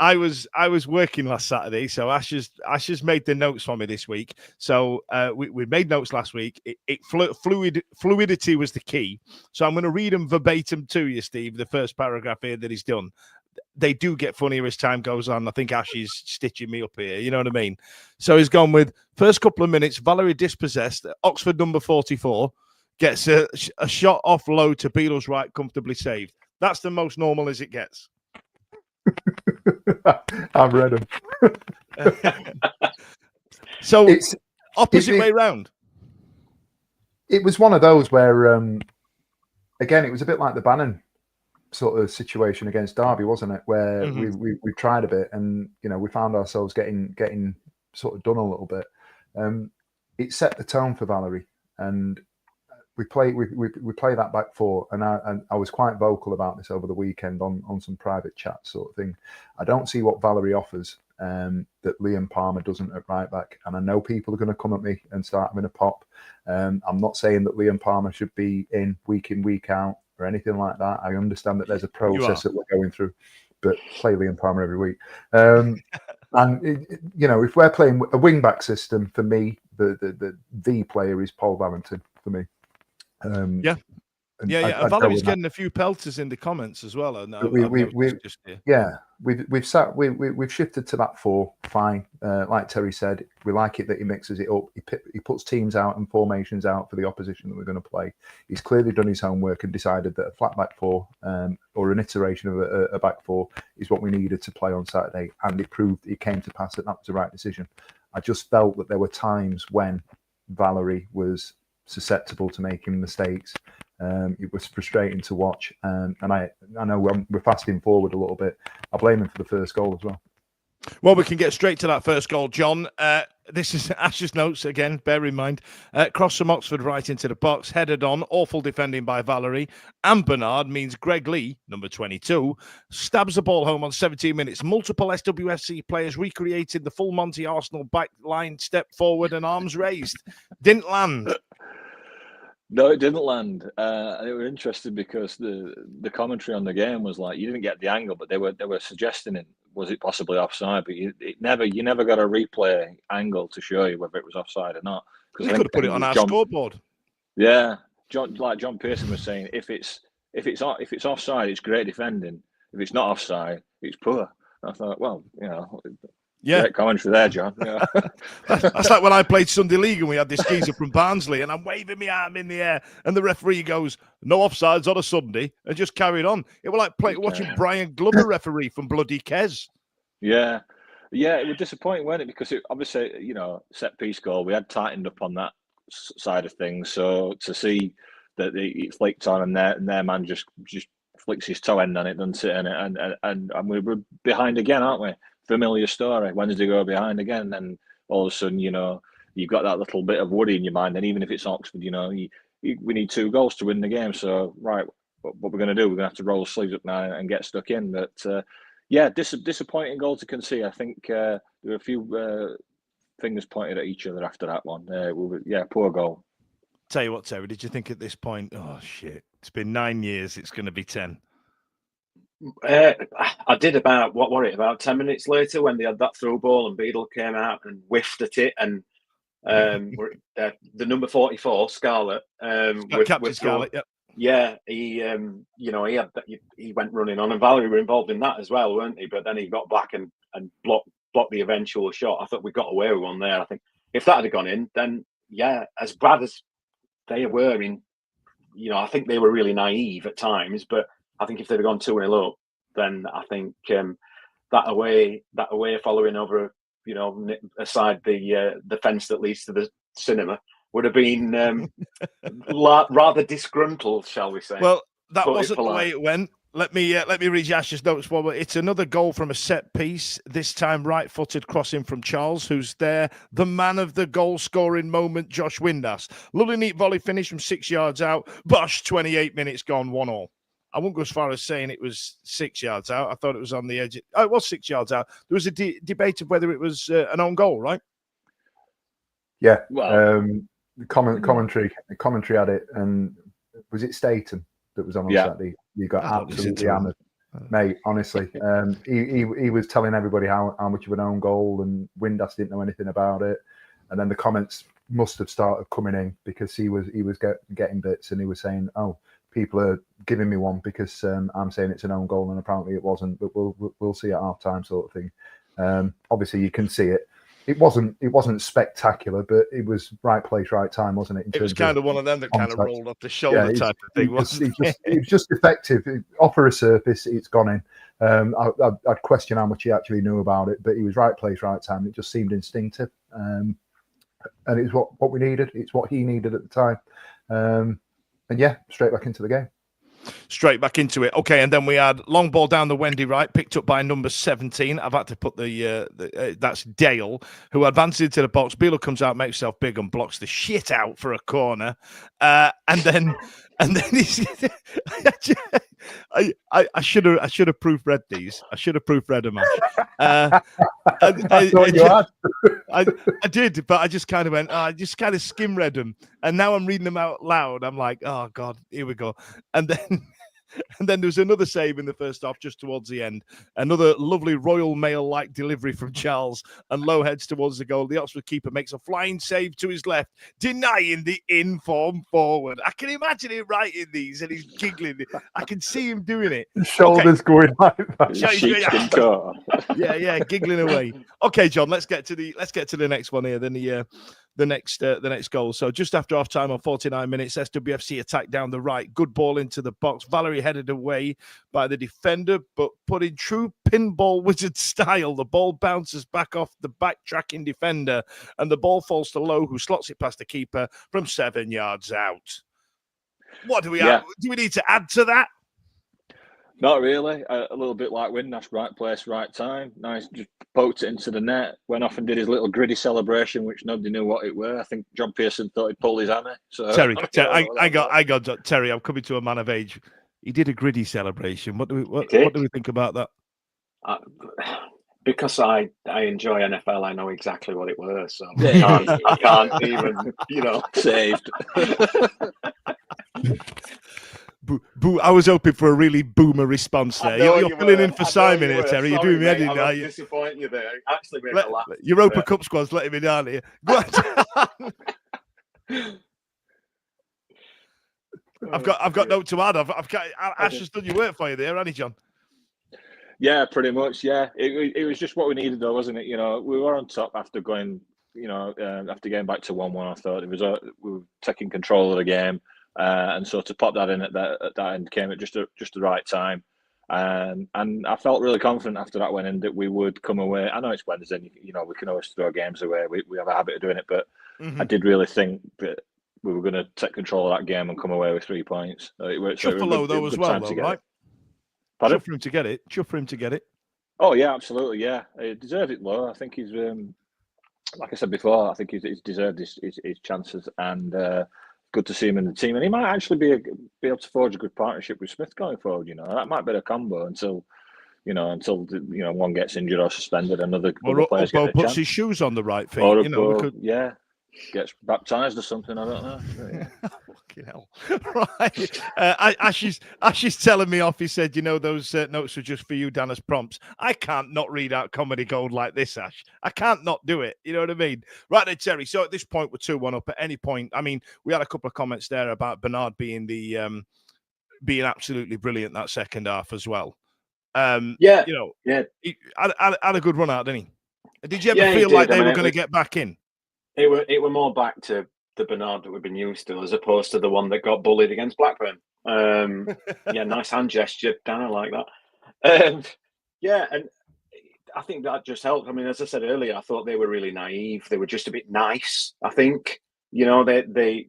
I was working last Saturday, so Ash has made the notes for me this week. So we made notes last week. Fluidity was the key. So I'm going to read them verbatim to you, Steve. The first paragraph here that he's done. They do get funnier as time goes on. I think Ash is stitching me up here. You know what I mean? So he's gone with first couple of minutes. Valerie dispossessed. Oxford number 44 gets a shot off low to Beadle's right, comfortably saved. That's the most normal as it gets. I've read them. So it's opposite way round. It was one of those where, again, it was a bit like the Bannon sort of situation against Derby, wasn't it? Where we tried a bit, and we found ourselves getting sort of done a little bit. It set the tone for Valerie, and we play that back 4, and I was quite vocal about this over the weekend on some private chat sort of thing. I don't see what Valerie offers that Liam Palmer doesn't at right back, and I know people are going to come at me and start having a pop. I'm not saying that Liam Palmer should be in week out or anything like that. I understand that there's a process that we're going through, but play Liam Palmer every week. And if we're playing a wing back system, for me, the player is Paul Barrington for me. Valerie's getting a few pelters in the comments as well. We've shifted to that 4. Fine, like Terry said, we like it that he mixes it up. He puts teams out and formations out for the opposition that we're going to play. He's clearly done his homework and decided that a flat back 4 or an iteration of a back 4 is what we needed to play on Saturday, and it came to pass that was the right decision. I just felt that there were times when Valerie was susceptible to making mistakes. It was frustrating to watch, and I know we're fasting forward a little bit. I blame him for the first goal as well. Well, we can get straight to that first goal, John. This is Ash's notes again, bear in mind. Cross from Oxford right into the box, headed on, awful defending by Valerie. And Bernard means Greg Lee, number 22, stabs the ball home on 17 minutes. Multiple SWFC players recreated the full Monty Arsenal back line, step forward and arms raised. Didn't land. No, it didn't land. And it was interesting because the commentary on the game was like, you didn't get the angle, but they were suggesting it. Was it possibly offside? But you never got a replay angle to show you whether it was offside or not. We could have put it on our scoreboard. Yeah, John Pearson was saying, if it's offside, it's great defending. If it's not offside, it's poor. And I thought, well, yeah, great commentary there, John. Yeah. That's like when I played Sunday League and we had this geezer from Barnsley and I'm waving my arm in the air and the referee goes, no offsides on a Sunday, and just carried on. It was like watching Brian Glover referee from bloody Kes. Yeah, it was disappointing, wasn't it? Because obviously, set piece goal, we had tightened up on that side of things. So to see that it flicked on and their man just flicks his toe end on it, doesn't it? And we were behind again, aren't we? Familiar story. When does they go behind again? And then all of a sudden, you've got that little bit of worry in your mind. And even if it's Oxford, we need 2 goals to win the game. So, right, what we're going to do, we're going to have to roll the sleeves up now and get stuck in. But, disappointing goal to concede. I think there were a few fingers pointed at each other after that one. Poor goal. Tell you what, Terry, did you think at this point, oh, shit, it's been 9 years, it's going to be 10? I did about 10 minutes later when they had that through ball and Beadle came out and whiffed at it, and the number 44 Scarlett, Captain Scarlett, yep. Yeah, he went running on, and Valerie were involved in that as well, weren't he? But then he got back and blocked the eventual shot. I thought we got away with one there. I think if that had gone in, then as bad as they were I think they were really naive at times, but I think if they'd have gone 2-0 up, then I think that away following over, aside the fence that leads to the cinema would have been rather disgruntled, shall we say? Well, that wasn't the way it went. Let me read Yash's notes. Well, it's another goal from a set piece. This time, right-footed crossing from Charles, who's there. The man of the goal-scoring moment, Josh Windass. Lovely neat volley finish from 6 yards out. Bosh, 28 minutes gone, 1-1. I won't go as far as saying it was 6 yards out. I thought it was on the edge. It was 6 yards out. There was a debate of whether it was an own goal, right? Yeah. Well, commentary had it, and was it Staten that was on Saturday? You got absolutely hammered, mate. Honestly, he was telling everybody how much of an own goal, and Windass didn't know anything about it. And then the comments must have started coming in because he was getting bits, and he was saying, "Oh, people are giving me one because I'm saying it's an own goal, and apparently it wasn't." But we'll see at half time, sort of thing. Obviously, you can see it. It wasn't spectacular, but it was right place, right time, wasn't it? It was kind of one of them that kind of rolled off the shoulder type of thing, wasn't it? It was just effective. Offer a surface, it's gone in. I'd question how much he actually knew about it, but he was right place, right time. It just seemed instinctive, and it's what we needed. It's what he needed at the time, and straight back into the game. Straight back into it. Okay, and then we had long ball down the Wendy right, picked up by number 17. I've had to put that's Dale, who advances into the box. Beeler comes out, makes himself big, and blocks the shit out for a corner. And then he's. I should have proofread these. I should have proofread them. I did, but I just kind of went. I just kind of skim read them, and now I'm reading them out loud. I'm like, oh God, here we go. And then there was another save in the first half, just towards the end. Another lovely Royal Mail-like delivery from Charles, and Lowe heads towards the goal. The Oxford keeper makes a flying save to his left, denying the in-form forward. I can imagine him writing these, and he's giggling. I can see him doing it. His shoulders going like that. Yeah, giggling away. Okay, John, let's get to the next one here. Then the next goal. So just after half time on 49 minutes, SWFC attack down the right. Good ball into the box. Valerie headed away by the defender, but put in true pinball wizard style. The ball bounces back off the backtracking defender, and the ball falls to Lowe, who slots it past the keeper from 7 yards out. What do we have? Do we need to add to that? Not really. A little bit like Windass, right place, right time. Nice, just poked it into the net. Went off and did his little gritty celebration, which nobody knew what it were. I think John Pearson thought he'd pulled his hammer. So Terry, I got Terry. I'm coming to a man of age. He did a gritty celebration. What do we think about that? Because I enjoy NFL, I know exactly what it was. So I can't even, saved. I was hoping for a really boomer response there. You're filling in for Simon here, Terry. You're doing me head in now. I'm disappointing you there. Actually, made a laugh. Europa Cup squad's letting me down here. I've got note to add. Ash has done your work for you there, hasn't he, John? Yeah, pretty much. Yeah, it was just what we needed, though, wasn't it? We were on top after going. After getting back to 1-1, I thought we were taking control of the game. And so to pop that in at that end came at just the right time, and I felt really confident after that went in that we would come away. I know it's Wednesday, and, we can always throw games away. We have a habit of doing it, but I did really think that we were going to take control of that game and come away with 3 points. It worked. Chuffalo though as well, though, right? Chuff for him to get it. Chuff for him to get it. Oh yeah, absolutely. Yeah, he deserved it, Low. I think he's like I said before. I think he's deserved his chances and. Good to see him in the team, and he might actually be able to forge a good partnership with Smith going forward. That might be a combo until one gets injured or suspended, another players get a puts chance. His shoes on the right feet. Yeah, gets baptized or something. I don't know. Fucking hell! Right, Ash is telling me off. He said, those notes are just for you, Dan, as prompts. I can't not read out comedy gold like this, Ash. I can't not do it. You know what I mean? Right then, Terry. So at this point, we're 2-1 up. At any point, I mean, we had a couple of comments there about Bernard being being absolutely brilliant that second half as well. He had a good run out, didn't he? Did you ever feel like they were going to get back in? It were more back to the Bernard that we've been used to, as opposed to the one that got bullied against Blackburn. Nice hand gesture, Dan. I like that. And I think that just helped. I mean, as I said earlier, I thought they were really naive. They were just a bit nice. I think they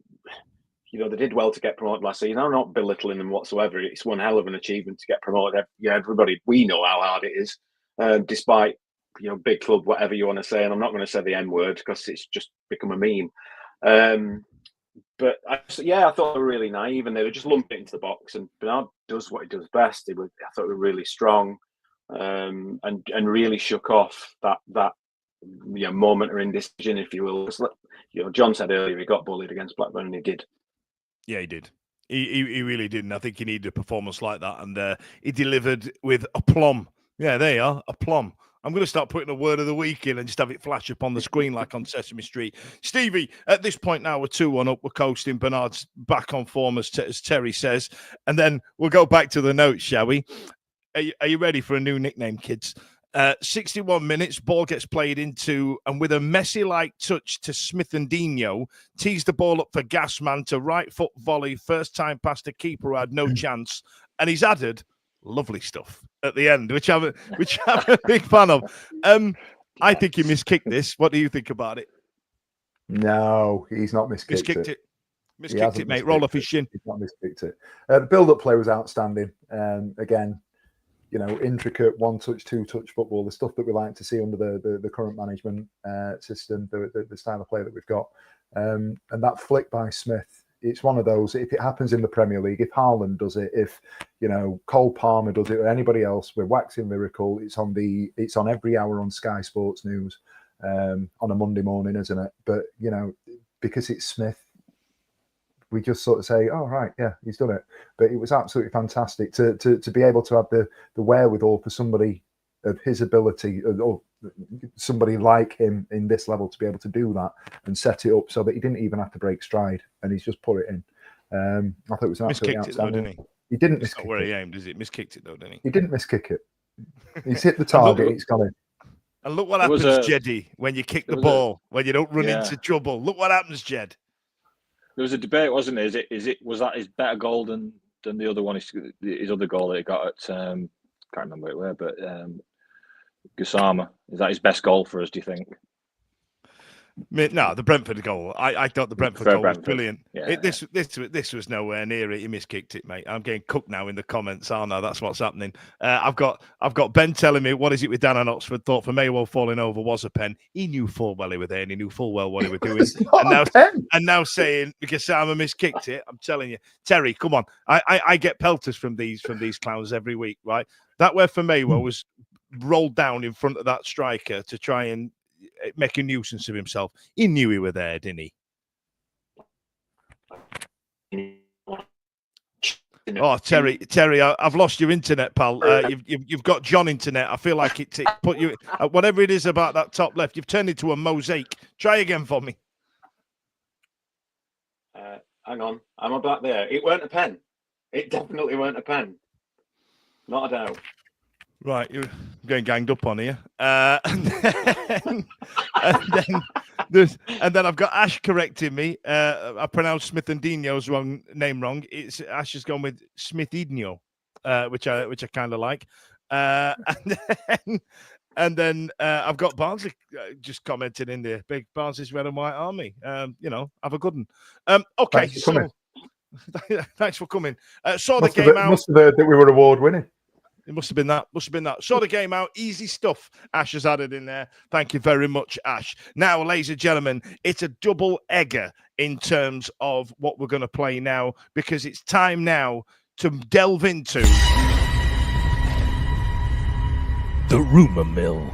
did well to get promoted last season. I'm not belittling them whatsoever. It's one hell of an achievement to get promoted. Everybody, we know how hard it is, despite. Big club, whatever you want to say, and I'm not going to say the N word because it's just become a meme. But I thought they were really naive, and they were just lumping it into the box. And Bernard does what he does best. I thought they were really strong, and really shook off that moment of indecision, if you will. John said earlier he got bullied against Blackburn, and he did. Yeah, he did. He really did, and I think he needed a performance like that, and he delivered with aplomb. Yeah, there you are, aplomb. I'm going to start putting a word of the week in and just have it flash up on the screen like on Sesame Street. Stevie, at this point now, we're 2-1 up. We're coasting. Bernard's back on form, as Terry says. And then we'll go back to the notes, shall we? Are you ready for a new nickname, kids? 61 minutes, ball gets played into, and with a Messi-like touch to Smith and Dino, tees the ball up for Gasman to right foot volley, first time past the keeper who had no chance. And he's added lovely stuff at the end, which I'm a big fan of. I think he miskicked this. What do you think about it? No, he's not miskicked it. Miskicked it, mate. Roll off his shin. He's not miskicked it. The build-up play was outstanding. Again, intricate one-touch, two-touch football, the stuff that we like to see under the current management system, the style of play that we've got. And that flick by Smith, it's one of those, if it happens in the Premier League, if Haaland does it, if Cole Palmer does it, or anybody else, we're waxing lyrical. It's on every hour on Sky Sports News on a Monday morning, isn't it? But because it's Smith, we just sort of say, oh right, yeah, he's done it. But it was absolutely fantastic to be able to have the wherewithal for somebody of his ability, or somebody like him in this level, to be able to do that and set it up so that he didn't even have to break stride, and he's just put it in. I thought it was absolutely outstanding. Didn't he? He didn't miskick it. That's not where he aimed, is it? Miskicked it though, didn't he? He didn't miskick it. He's hit the target. It's gone in. And look what happens, Jeddy, when you kick the ball, when you don't run into trouble. Look what happens, Jed. There was a debate, wasn't there? Was that his better goal than the other one? His other goal that he got at can't remember where, but Gassama. Is that his best goal for us? Do you think? No, the Brentford goal. I thought the Brentford goal was brilliant. Yeah. This was nowhere near it. He miskicked it, mate. I'm getting cooked now in the comments. Oh no, that's what's happening. I've got Ben telling me, what is it with Dan and Oxford? Thought for Maywell falling over was a pen. He knew full well he was there, and he knew full well what he was doing. and now saying because Sama miskicked it. I'm telling you, Terry, come on. I get pelters from these clowns every week, right? That where for Maywell was rolled down in front of that striker to try and make a nuisance of himself. He knew he were there, didn't he? Oh, Terry, I've lost your internet, pal. You've got John internet. I feel like it put you whatever it is about that top left. You've turned into a mosaic. Try again for me. Hang on, I'm about there. It weren't a pen. It definitely weren't a pen. Not a doubt. Right, you're getting ganged up on here. And then I've got Ash correcting me. I pronounced Smith and Dino's name wrong. Ash has gone with Smith-Idnio, which I kind of like. And then I've got Barnsley just commented in there. Big Barnsley's red and white army. Have a good one. Okay, thanks for coming. Saw the game out. Must have heard that we were award winning. It must have been that. Saw the game out. Easy stuff. Ash has added in there. Thank you very much, Ash. Now, ladies and gentlemen, it's a double egger in terms of what we're going to play now, because it's time now to delve into the rumour mill.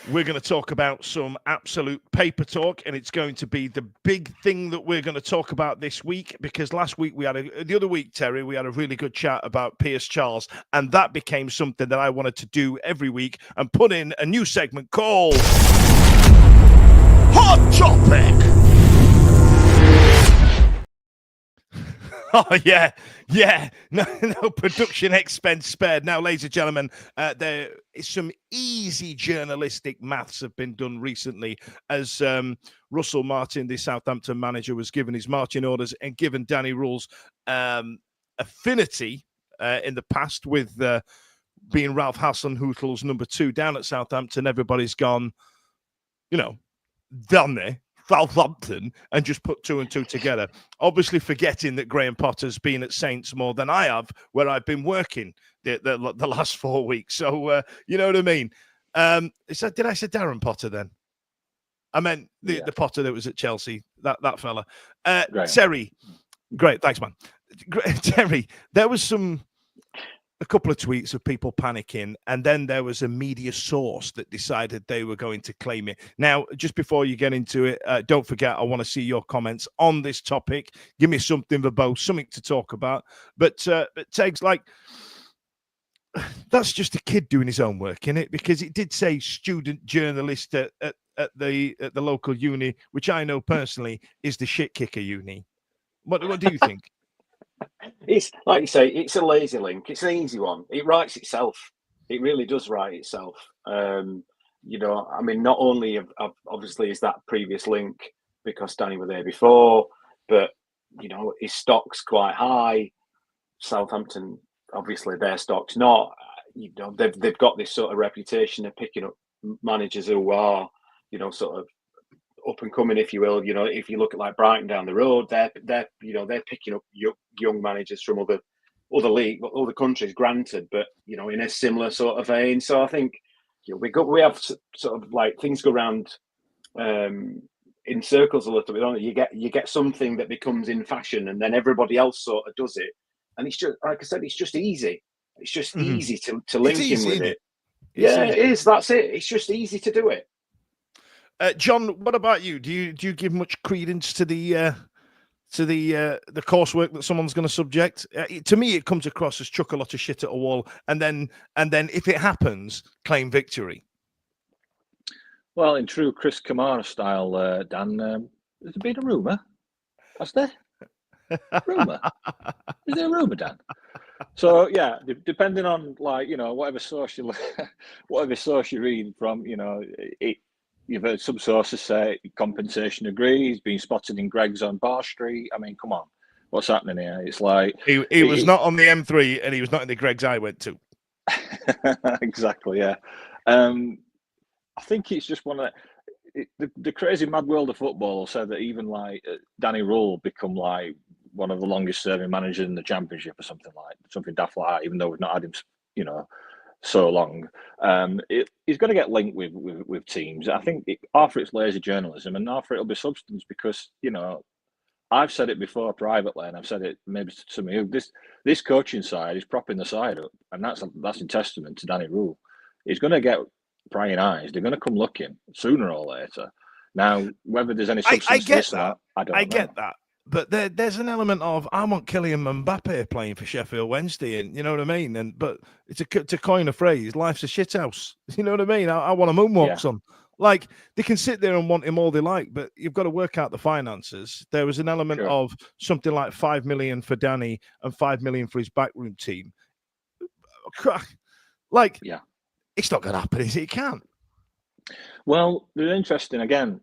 We're going to talk about some absolute paper talk, and it's going to be the big thing that we're going to talk about this week, because last week the other week, Terry, we had a really good chat about Pierce Charles, and that became something that I wanted to do every week and put in a new segment called Hot Topic. Oh, yeah. No production expense spared. Now, ladies and gentlemen, there is some easy journalistic maths have been done recently as Russell Martin, the Southampton manager, was given his marching orders and given Danny Rule's affinity in the past with being Ralph Hasenhüttl's number 2 down at Southampton. Everybody's gone, down there. Southampton, and just put 2 and 2 together. Obviously, forgetting that Graham Potter's been at Saints more than I have, where I've been working the last 4 weeks. So you know what I mean. Did I say Darren Potter then? I meant the Potter that was at Chelsea. That fella. Terry, great, thanks, man. Terry, there was a couple of tweets of people panicking, and then there was a media source that decided they were going to claim it. Now, just before you get into it, don't forget, I want to see your comments on this topic. Give me something verbose, something to talk about. But Tegs, that's just a kid doing his own work, innit? Because it did say student journalist at the local uni, which I know personally is the shit kicker uni. What do you think? It's like you say, it's a lazy link. It's an easy one. It writes itself. It really does write itself. Not only obviously is that previous link because Danny were there before, but his stock's quite high. Southampton, obviously, their stock's not. They've got this sort of reputation of picking up managers who are, sort of up and coming, if you will. If you look at like Brighton down the road, they're picking up young managers from other other countries, granted, but in a similar sort of vein. So I think we have sort of like things go around in circles a little bit, don't it? You get something that becomes in fashion, and then everybody else sort of does it, and it's just, like I said, it's just easy. It's just easy to link in with it. Yeah, it is. That's it. It's just easy to do it. John, what about you? Do you give much credence to the coursework that someone's going to subject? To me, it comes across as chuck a lot of shit at a wall, and then if it happens, claim victory. Well, in true Chris Kamara style, Dan, there's been a rumour. Has there? Rumour? Is there a rumour, Dan? So yeah, depending on whatever source you read from, you've heard some sources say compensation agreed. He's been spotted in Greg's on Bar Street. I mean, come on, what's happening here? It's like he was not on the M3, and he was not in the Greg's I went to. Exactly, yeah. I think it's just one of the crazy mad world of football said that even like Danny Rule become like one of the longest serving managers in the Championship or something daft like that, even though we've not had him, so long. He's going to get linked with teams. I think half it's lazy journalism and half it'll be substance because, I've said it before privately and I've said it maybe to some of you, this coaching side is propping the side up, and that's in testament to Danny Rule. He's going to get prying eyes. They're going to come looking sooner or later. Now, whether there's any substance to this or not, I don't know. I get that. But there's an element of I want Kylian Mbappe playing for Sheffield Wednesday, and you know what I mean. But to coin a phrase, life's a shithouse. You know what I mean. I want a moonwalk son. Like they can sit there and want him all they like, but you've got to work out the finances. There was an element of something like 5 million for Danny and 5 million for his backroom team. Like, it's not going to happen, is it? It can't. Well, they're interesting again.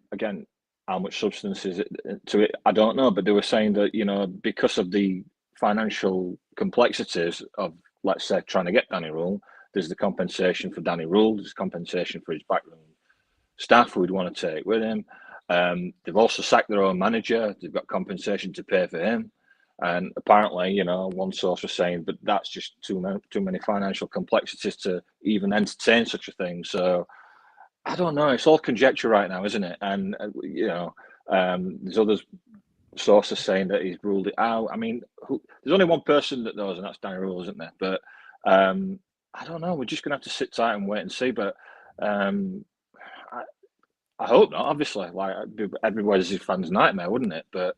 How much substance is it to it? I don't know, but they were saying that because of the financial complexities of, let's say, trying to get Danny Rule, there's the compensation for Danny Rule, there's compensation for his backroom staff who would want to take with him. They've also sacked their own manager. They've got compensation to pay for him, and apparently, one source was saying, but that's just too many financial complexities to even entertain such a thing. So. I don't know. It's all conjecture right now, isn't it? And there's other sources saying that he's ruled it out. I mean, there's only one person that knows, and that's Danny Rule, isn't there? But I don't know. We're just going to have to sit tight and wait and see. But I hope not. Obviously, like everybody's fans' nightmare, wouldn't it? But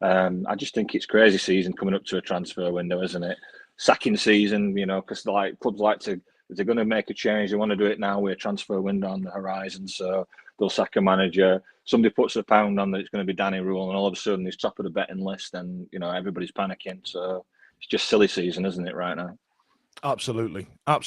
I just think it's crazy season coming up to a transfer window, isn't it? Sacking season, because clubs like to. If they're going to make a change, they want to do it now with a transfer window on the horizon. So they'll sack a manager. Somebody puts a pound on that it's going to be Danny Rule, and all of a sudden he's top of the betting list, and everybody's panicking. So it's just silly season, isn't it, right now? Absolutely. I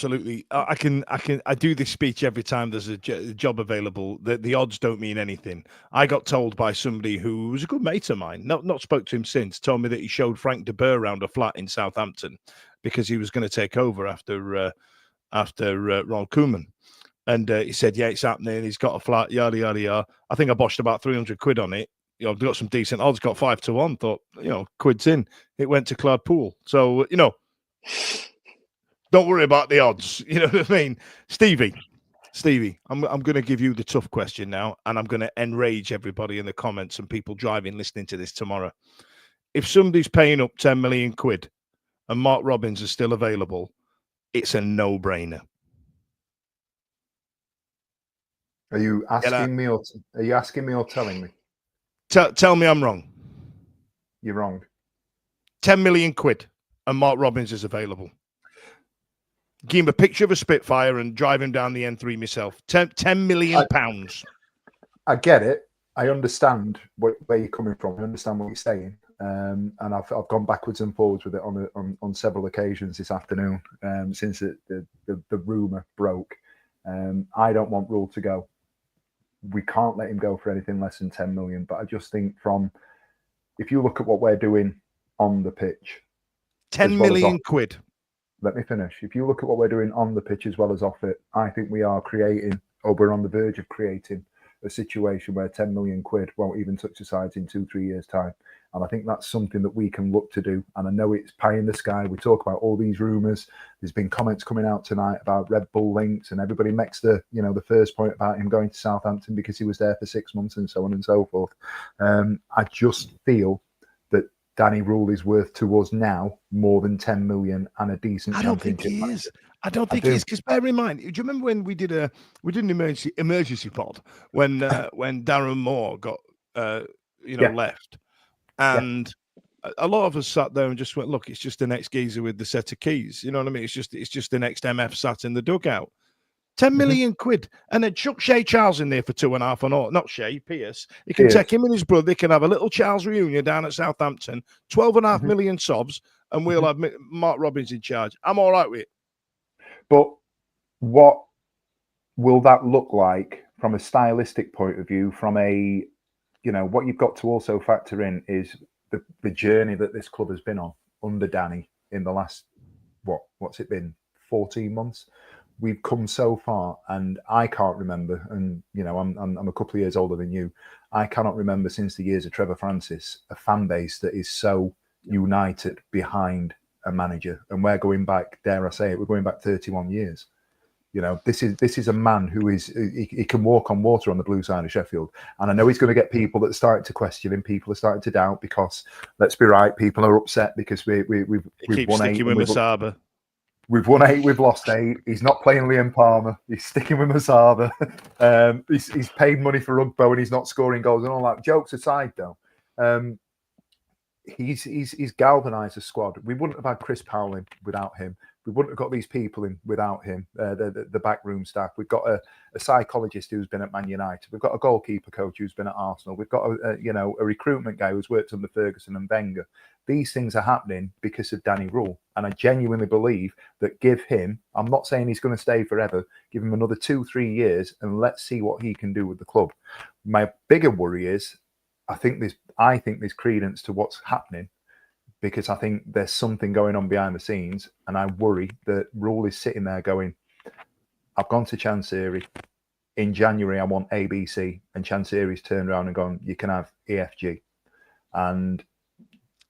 do this speech every time there's a job available. The odds don't mean anything. I got told by somebody who was a good mate of mine, not spoke to him since, told me that he showed Frank de Boer around a flat in Southampton because he was going to take over after Ron Koeman. And he said, yeah, it's happening. He's got a flat, yada, yada, yada. I think I boshed about 300 quid on it. Got some decent odds, got 5-1. Thought, quid's in. It went to Cloudpool. So, don't worry about the odds. You know what I mean? Stevie, I'm going to give you the tough question now, and I'm going to enrage everybody in the comments and people driving, listening to this tomorrow. If somebody's paying up 10 million quid and Mark Robins is still available, it's a no-brainer. Are you asking me or telling me? Tell me I'm wrong. You're wrong. 10 million quid and Mark Robins is available. Give him a picture of a Spitfire and drive him down the N3 myself. 10 million pounds. I get it. I understand where you're coming from. I understand what you're saying. And I've gone backwards and forwards with it on several occasions this afternoon since the rumour broke. I don't want Rule to go. We can't let him go for anything less than 10 million. But I just think if you look at what we're doing on the pitch, 10 million quid. Let me finish. If you look at what we're doing on the pitch as well as off it, I think we are creating, or we're on the verge of creating, a situation where 10 million quid won't even touch the sides in 2-3 years' time. And I think that's something that we can look to do. And I know it's pie in the sky. We talk about all these rumours. There's been comments coming out tonight about Red Bull links, and everybody makes the first point about him going to Southampton because he was there for 6 months and so on and so forth. I just feel that Danny Rule is worth to us now more than 10 million and a decent championship. I don't think he is. I don't think he is, because bear in mind, do you remember when we did an emergency pod when Darren Moore got left, and a lot of us sat there and just went, look, it's just the next geezer with the set of keys. You know what I mean? It's just the next MF sat in the dugout. 10 million quid, and then chuck Shay Charles in there for 2.5 on all. Not Shay, Pierce. He can take him and his brother. They can have a little Charles reunion down at Southampton. 12.5 million sobs, and we'll have Mark Robins in charge. I'm all right with it. But what will that look like from a stylistic point of view? From a, what you've got to also factor in is the journey that this club has been on under Danny in the last, what's it been, 14 months? we've come so far, and I can't remember. And you know, I'm a couple of years older than you. I cannot remember since the years of Trevor Francis a fan base that is so united behind a manager. And we're going back, dare I say it, we're going back 31 years. You know, this is a man who is he can walk on water on the blue side of Sheffield. And I know he's going to get people that start to question him. People are starting to doubt because, let's be right, people are upset because we've won 8. We've won 8, we've lost 8. He's not playing Liam Palmer. He's sticking with Masaba. He's paid money for Rugbo and he's not scoring goals and all that. Jokes aside, though, he's galvanised the squad. We wouldn't have had Chris Powell in without him. We wouldn't have got these people in without him, the backroom staff. We've got a psychologist who's been at Man United. We've got a goalkeeper coach who's been at Arsenal. We've got a recruitment guy who's worked under Ferguson and Wenger. These things are happening because of Danny Rule. And I genuinely believe that give him, I'm not saying he's going to stay forever, give him another 2-3 years and let's see what he can do with the club. My bigger worry is, I think there's credence to what's happening, because I think there's something going on behind the scenes, and I worry that Rule is sitting there going, I've gone to Chancery. In January, I want ABC, and Chancery's turned around and gone, you can have EFG. And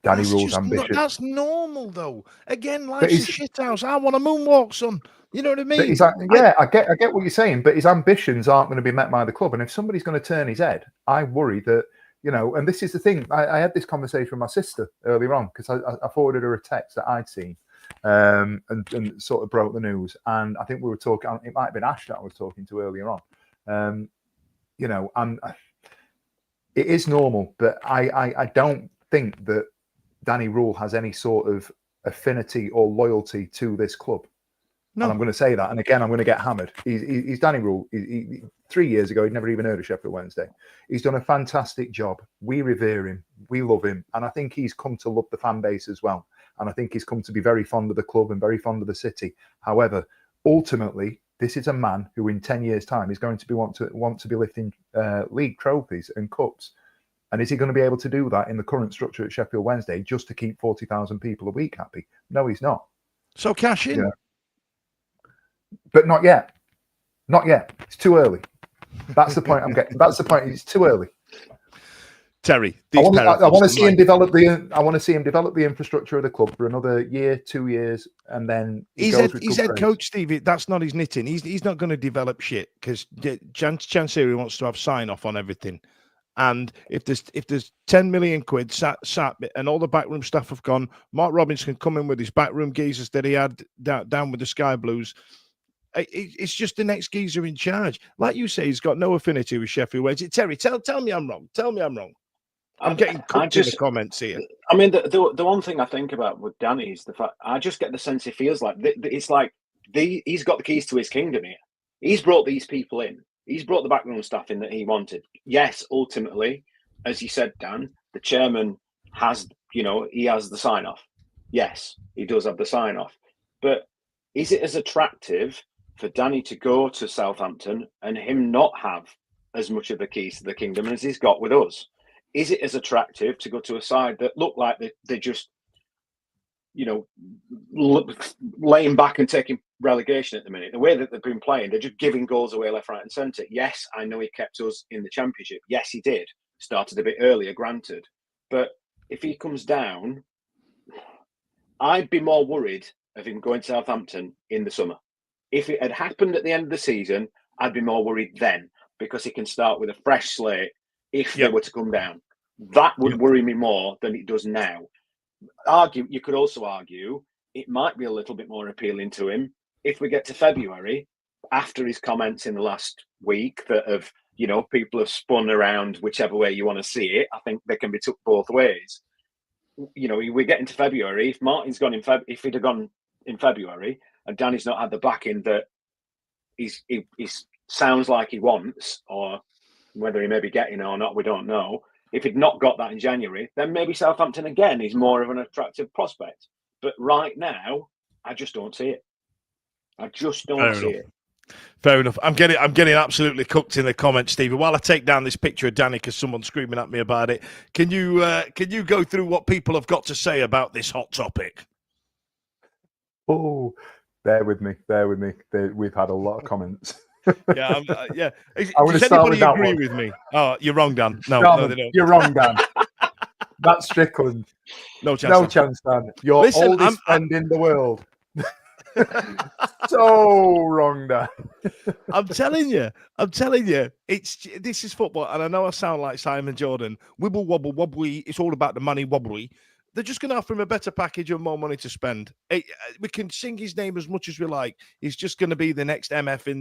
Danny Rule's ambition. That's normal, though. Again, life's a shithouse. I want a moonwalk, son. You know what I mean? I get what you're saying, but his ambitions aren't going to be met by the club. And if somebody's going to turn his head, I worry that, you know, and this is the thing. I had this conversation with my sister earlier on because I forwarded her a text that I'd seen and sort of broke the news. And I think we were talking, it might have been Ash that I was talking to earlier on. You know, it is normal, but I don't think that Danny Rule has any sort of affinity or loyalty to this club. No. And I'm going to say that. And again, I'm going to get hammered. He's Danny Rule. 3 years ago, he'd never even heard of Sheffield Wednesday. He's done a fantastic job. We revere him. We love him. And I think he's come to love the fan base as well. And I think he's come to be very fond of the club and very fond of the city. However, ultimately, this is a man who in 10 years' time is going to be want to be lifting league trophies and cups. And is he going to be able to do that in the current structure at Sheffield Wednesday just to keep 40,000 people a week happy? No, he's not. So cash in. Yeah. But not yet. Not yet. It's too early. That's the point I'm getting. That's the point. It's too early. Terry, I want to see him develop the infrastructure of the club for another year, 2 years, and then he's head coach, Stevie. That's not his knitting. He's not going to develop shit because Chancery wants to have sign off on everything. And if there's 10 million quid sat and all the backroom staff have gone, Mark Robbins can come in with his backroom geezers that he had down with the Sky Blues. It's just the next geezer in charge. Like you say, he's got no affinity with Sheffield Wednesday. Terry, tell me I'm wrong. Tell me I'm wrong. I'm getting cooked in the comments here. I mean, the one thing I think about with Danny is the fact I just get the sense he feels like it's like he's got the keys to his kingdom here. He's brought these people in. He's brought the backroom staff in that he wanted. Yes, ultimately, as you said, Dan, the chairman has, he has the sign off. Yes, he does have the sign off. But is it as attractive for Danny to go to Southampton and him not have as much of the keys to the kingdom as he's got with us? Is it as attractive to go to a side that look like they're just, laying back and taking relegation at the minute? The way that they've been playing, they're just giving goals away left, right and centre. Yes, I know he kept us in the Championship. Yes, he did. Started a bit earlier, granted. But if he comes down, I'd be more worried of him going to Southampton in the summer. If it had happened at the end of the season, I'd be more worried then because he can start with a fresh slate if they were to come down. That would worry me more than it does now. You could also argue it might be a little bit more appealing to him if we get to February, after his comments in the last week that have, people have spun around whichever way you want to see it. I think they can be took both ways. We get into February. If Martin's gone if he'd have gone in February and Danny's not had the backing that he sounds like he wants, or whether he may be getting it or not, we don't know. If he'd not got that in January, then maybe Southampton again is more of an attractive prospect. But right now, I just don't see it. I just don't see it. Fair enough. I'm getting absolutely cooked in the comments, Stevie. While I take down this picture of Danny because someone's screaming at me about it, can you go through what people have got to say about this hot topic? Oh, Bear with me. We've had a lot of comments. Yeah, yeah. Does anybody agree with me? Oh, you're wrong, Dan. No, they don't. You're wrong, Dan. That's Strickland. No chance. No chance, Dan. Your oldest friend in the world. So wrong, Dan. I'm telling you. This is football, and I know I sound like Simon Jordan. Wibble wobble wobbly. It's all about the money wobbly. They're just going to offer him a better package and more money to spend. We can sing his name as much as we like. He's just going to be the next MF in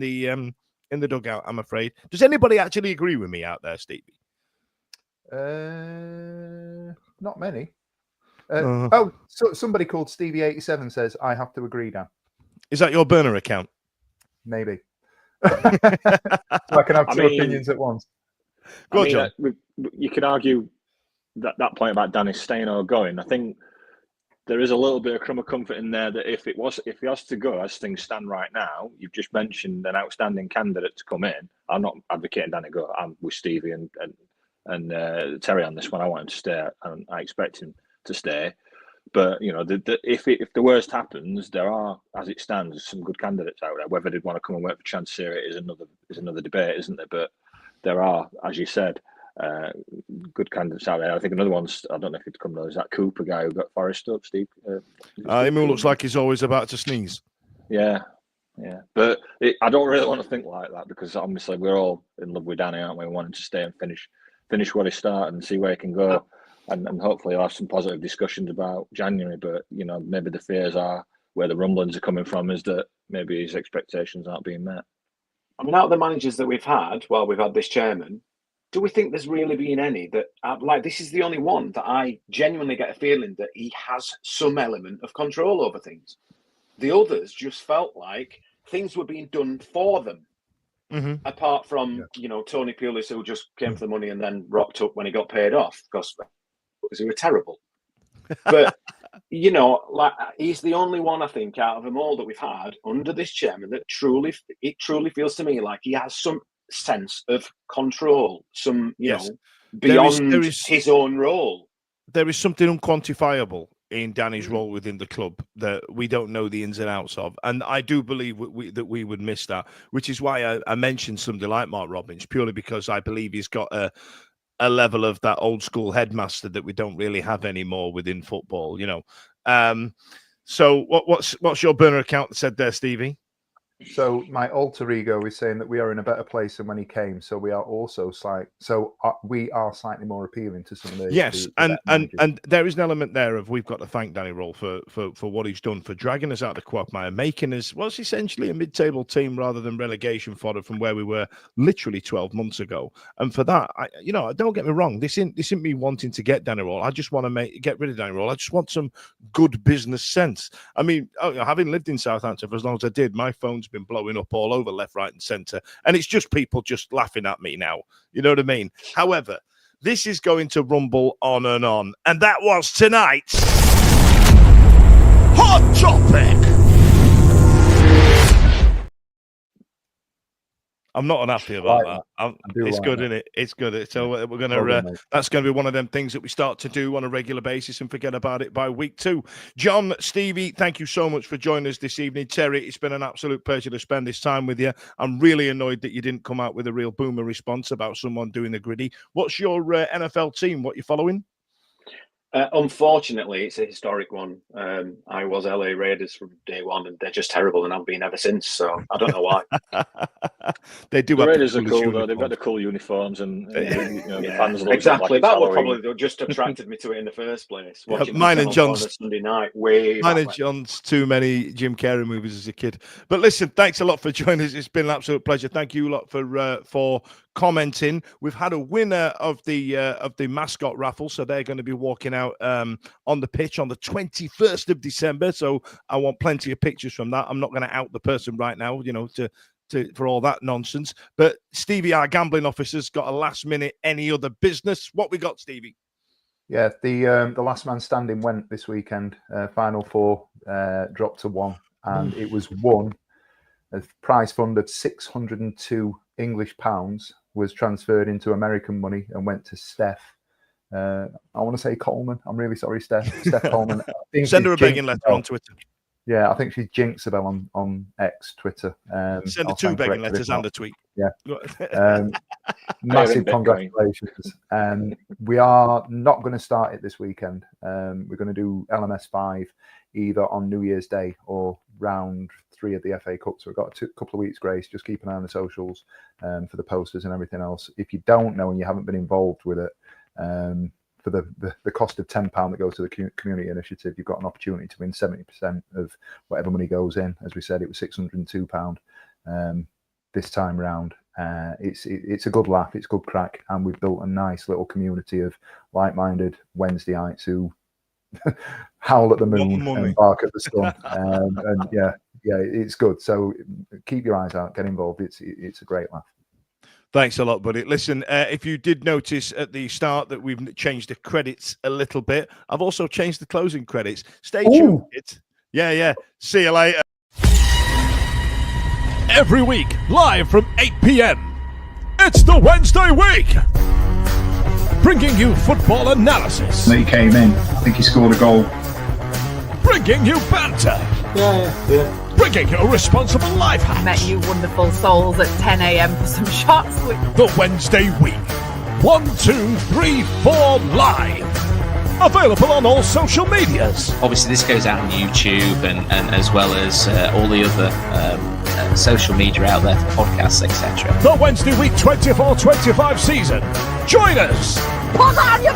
the dugout, I'm afraid. Does anybody actually agree with me out there, Stevie? Not many. So somebody called Stevie87 says, I have to agree, Dan. Is that your burner account? Maybe. So I can have two opinions at once. Go on, John. You could argue that point about Danny staying or going. I think there is a little bit of crumb of comfort in there that if he has to go as things stand right now, you've just mentioned an outstanding candidate to come in. I'm not advocating Danny go. I'm with Stevie and Terry on this one. I want him to stay, and I expect him to stay. But you know, if the worst happens, there are, as it stands, some good candidates out there. Whether they'd want to come and work for Chancery is another debate, isn't there? But there are, as you said, good candidates out there. I think another one's, I don't know if it'd come though, is that Cooper guy who got Forest up, Steve? Him who looks like he's always about to sneeze. Yeah. But I don't really want to think like that, because obviously we're all in love with Danny, aren't we? Wanting to stay and finish what he started and see where he can go. And hopefully he'll have some positive discussions about January. But, you know, maybe the fears are, where the rumblings are coming from, is that maybe his expectations aren't being met. I mean, out of the managers that we've had, we've had this chairman, do we think there's really been any that, this is the only one that I genuinely get a feeling that he has some element of control over things. The others just felt like things were being done for them. Mm-hmm. Apart from, Tony Pulis, who just came for the money and then rocked up when he got paid off because he was terrible. But, he's the only one, I think, out of them all that we've had under this chairman that truly feels to me like he has some sense of control, beyond his own role. There is something unquantifiable in Danny's role within the club that we don't know the ins and outs of, and I do believe that we would miss that, which is why I mentioned somebody like Mark Robbins, purely because I believe he's got a level of that old school headmaster that we don't really have anymore within football, So what's your burner account said there, Stevie? So my alter ego is saying that we are in a better place than when he came. So we are also we are slightly more appealing to some of the and there is an element there of we've got to thank Danny Roll for what he's done for dragging us out of the quagmire, making us what's essentially a mid-table team rather than relegation fodder from where we were literally 12 months ago. And for that, don't get me wrong, this isn't me wanting to get Danny Roll. I just want to get rid of Danny Roll. I just want some good business sense. I mean, having lived in Southampton for as long as I did, my phone's been blowing up all over left, right, and centre, and it's just people just laughing at me now. You know what I mean? However, this is going to rumble on, and that was tonight's Hot Topic. I'm not unhappy about that. It's good, isn't it? It's good. So we're gonna. That's going to be one of them things that we start to do on a regular basis and forget about it by week 2. John, Stevie, thank you so much for joining us this evening. Terry, it's been an absolute pleasure to spend this time with you. I'm really annoyed that you didn't come out with a real boomer response about someone doing the griddy. What's your NFL team? What you following? Unfortunately, it's a historic one. I was LA Raiders from day one, and they're just terrible, and I've been ever since. So I don't know why. They do. The Raiders are cool though. They've got the cool uniforms, and the fans love exactly. Like that would probably just attracted me to it in the first place. Mine and John's on a Sunday night. Mine and John's too many Jim Carrey movies as a kid. But listen, thanks a lot for joining us. It's been an absolute pleasure. Thank you a lot for commenting. We've had a winner of the mascot raffle, so they're going to be walking out on the pitch on the 21st of December. So I want plenty of pictures from that. I'm not going to out the person right now, for all that nonsense. But Stevie, our gambling officer's got a last minute any other business. What we got, Stevie? Yeah, the last man standing went this weekend. Final 4 dropped to 1, and it was won. A prize fund of 602 English pounds was transferred into American money and went to Steph. I want to say Coleman. I'm really sorry, Steph. Steph Coleman. Send her a begging letter on Twitter. Yeah, I think she's Jinxabel on X, Twitter. Send her 2 begging letters and a tweet. Yeah. Massive congratulations. We are not going to start it this weekend. We're going to do LMS 5 either on New Year's Day or round 3 of the FA Cup. So we've got a couple of weeks grace. Just keep an eye on the socials for the posters and everything else. If you don't know and you haven't been involved with it, for the cost of £10 that goes to the community initiative, you've got an opportunity to win 70% of whatever money goes in. As we said, it was £602 this time round. It's a good laugh, it's good crack, and we've built a nice little community of like-minded Wednesdayites who howl at the moon and bark at the sun. And yeah, it's good. So keep your eyes out, get involved. It's a great laugh. Thanks a lot, buddy. Listen, if you did notice at the start that we've changed the credits a little bit, I've also changed the closing credits. Stay tuned. Yeah. See you later. Every week, live from 8 p.m. It's the Wednesday Week, bringing you football analysis. He came in. I think he scored a goal. Bringing you banter. Yeah. Bringing you responsible life hacks. Met you wonderful souls at 10 a.m. for some shots. The Wednesday Week. 1, 2, 3, 4 live. Available on all social medias. Obviously, this goes out on YouTube and as well as all the other social media out there for podcasts, etc. The Wednesday Week 24-25 season. Join us. Put on your